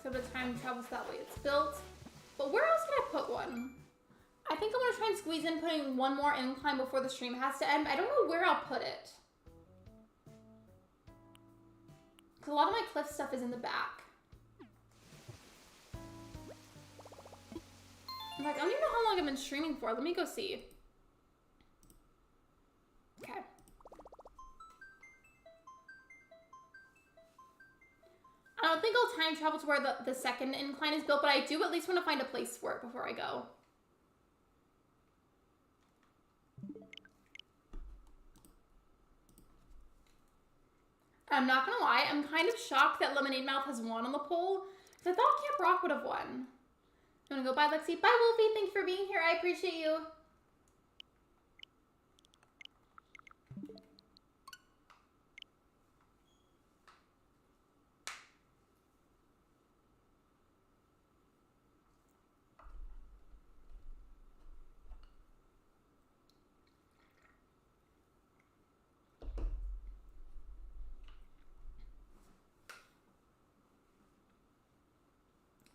S1: So the time travels that way it's built. But where else can I put one? I think I'm gonna try and squeeze in putting one more incline before the stream has to end. I don't know where I'll put it. Because a lot of my cliff stuff is in the back. In fact, I don't even know how long I've been streaming for. Let me go see. Okay. I don't think I'll time travel to where the second incline is built, but I do at least want to find a place for it before I go. I'm not gonna lie, I'm kind of shocked that Lemonade Mouth has won on the poll, because I thought Camp Rock would have won. You wanna go? Bye, Lexi. Bye, Wolfie. Thank you for being here. I appreciate you.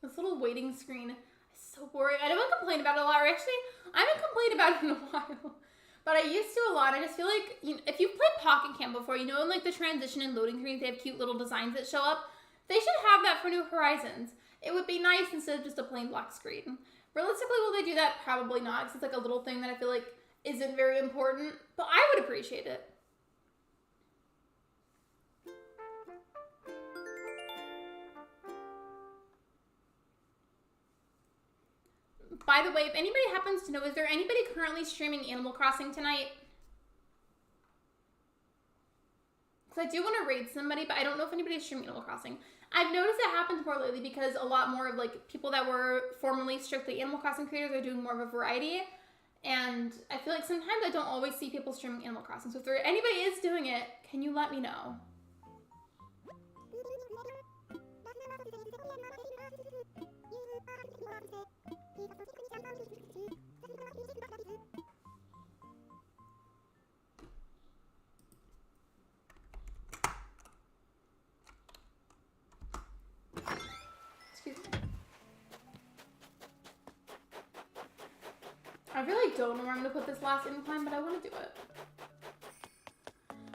S1: This little waiting screen is so boring. I don't complain about it a lot, or actually, I haven't complained about it in a while. But I used to a lot. I just feel like, you know, if you've played Pocket Camp before, you know in like the transition and loading screens, they have cute little designs that show up. They should have that for New Horizons. It would be nice instead of just a plain black screen. Realistically, will they do that? Probably not, because it's like a little thing that I feel like isn't very important. But I would appreciate it. By the way, if anybody happens to know, is there anybody currently streaming Animal Crossing tonight? Because I do want to raid somebody, but I don't know if anybody's streaming Animal Crossing. I've noticed that happens more lately because a lot more of like people that were formerly strictly Animal Crossing creators are doing more of a variety. And I feel like sometimes I don't always see people streaming Animal Crossing. So if anybody is doing it, can you let me know? Excuse me. I really don't know where I'm going to put this last incline, but I want to do it.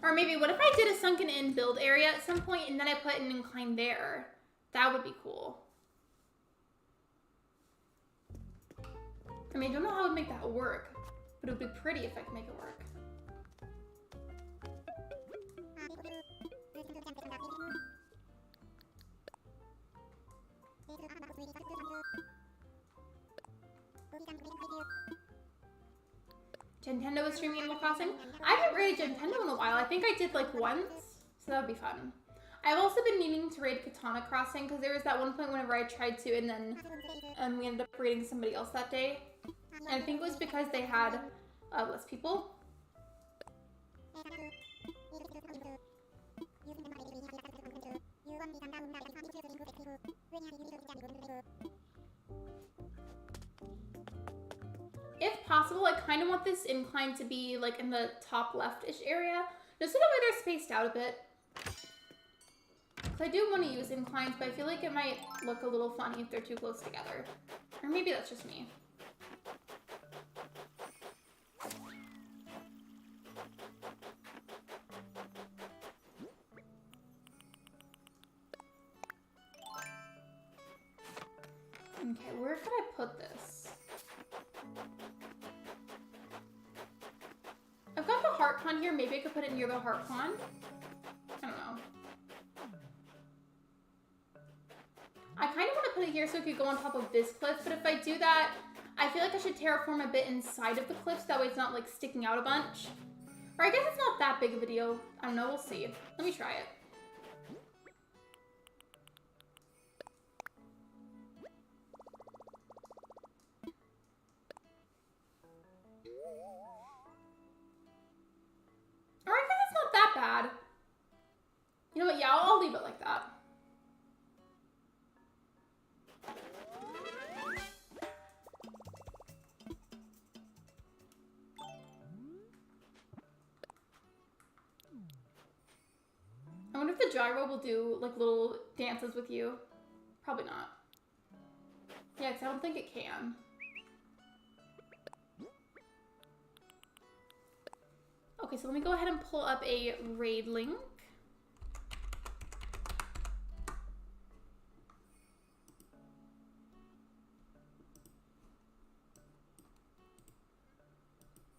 S1: Or maybe, what if I did a sunken in build area at some point and then I put an incline there? That would be cool. I mean, I don't know how I would make that work, but it would be pretty if I could make it work. Nintendo is streaming Animal Crossing. I haven't raided Nintendo in a while. I think I did like once, so that would be fun. I've also been meaning to raid Katana Crossing because there was that one point whenever I tried to and then we ended up raiding somebody else that day. And I think it was because they had less people. If possible, I kind of want this incline to be like in the top left-ish area, just so that way they're spaced out a bit. Because I do want to use inclines, but I feel like it might look a little funny if they're too close together. Or maybe that's just me. Okay, where could I put this? I've got the heart pond here. Maybe I could put it near the heart pond. I don't know. I kind of want to put it here so it could go on top of this cliff, but if I do that, I feel like I should terraform a bit inside of the cliff so that way it's not like sticking out a bunch. Or I guess it's not that big of a deal. I don't know, we'll see. Let me try it. Or I guess it's not that bad. You know what, yeah, I'll leave it like that. I wonder if the gyro will do like little dances with you. Probably not. Yeah, because I don't think it can. Okay, so let me go ahead and pull up a raid link.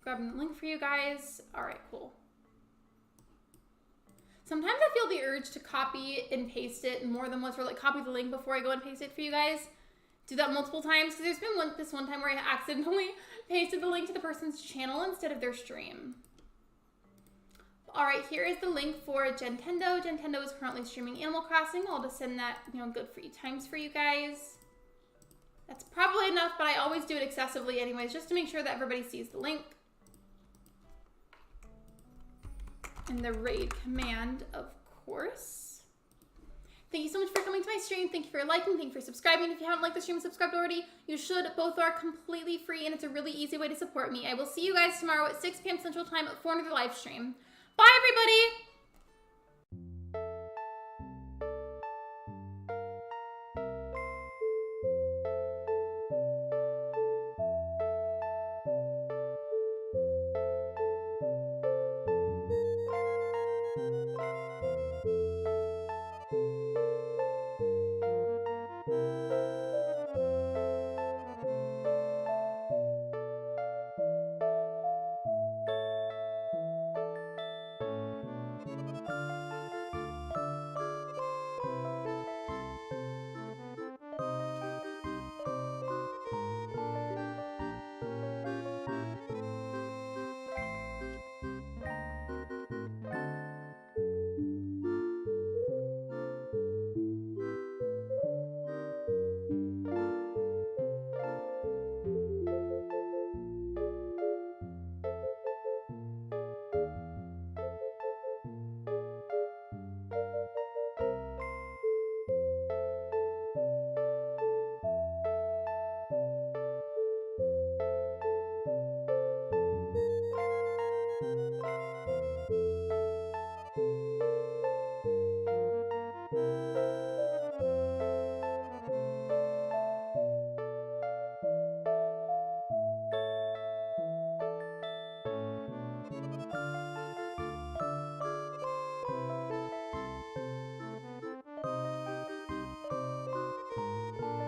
S1: Grabbing the link for you guys. All right, cool. Sometimes I feel the urge to copy and paste it more than once, or like copy the link before I go and paste it for you guys. Do that multiple times, because there's been this one time where I accidentally pasted the link to the person's channel instead of their stream. All right, here is the link for Gentendo. Gentendo is currently streaming Animal Crossing. I'll just send that, good free times for you guys. That's probably enough, but I always do it excessively anyways, just to make sure that everybody sees the link. And the raid command, of course. Thank you so much for coming to my stream. Thank you for liking. Thank you for subscribing. If you haven't liked the stream and subscribed already, you should. Both are completely free, and it's a really easy way to support me. I will see you guys tomorrow at 6 p.m. Central Time for another live stream. Bye, everybody!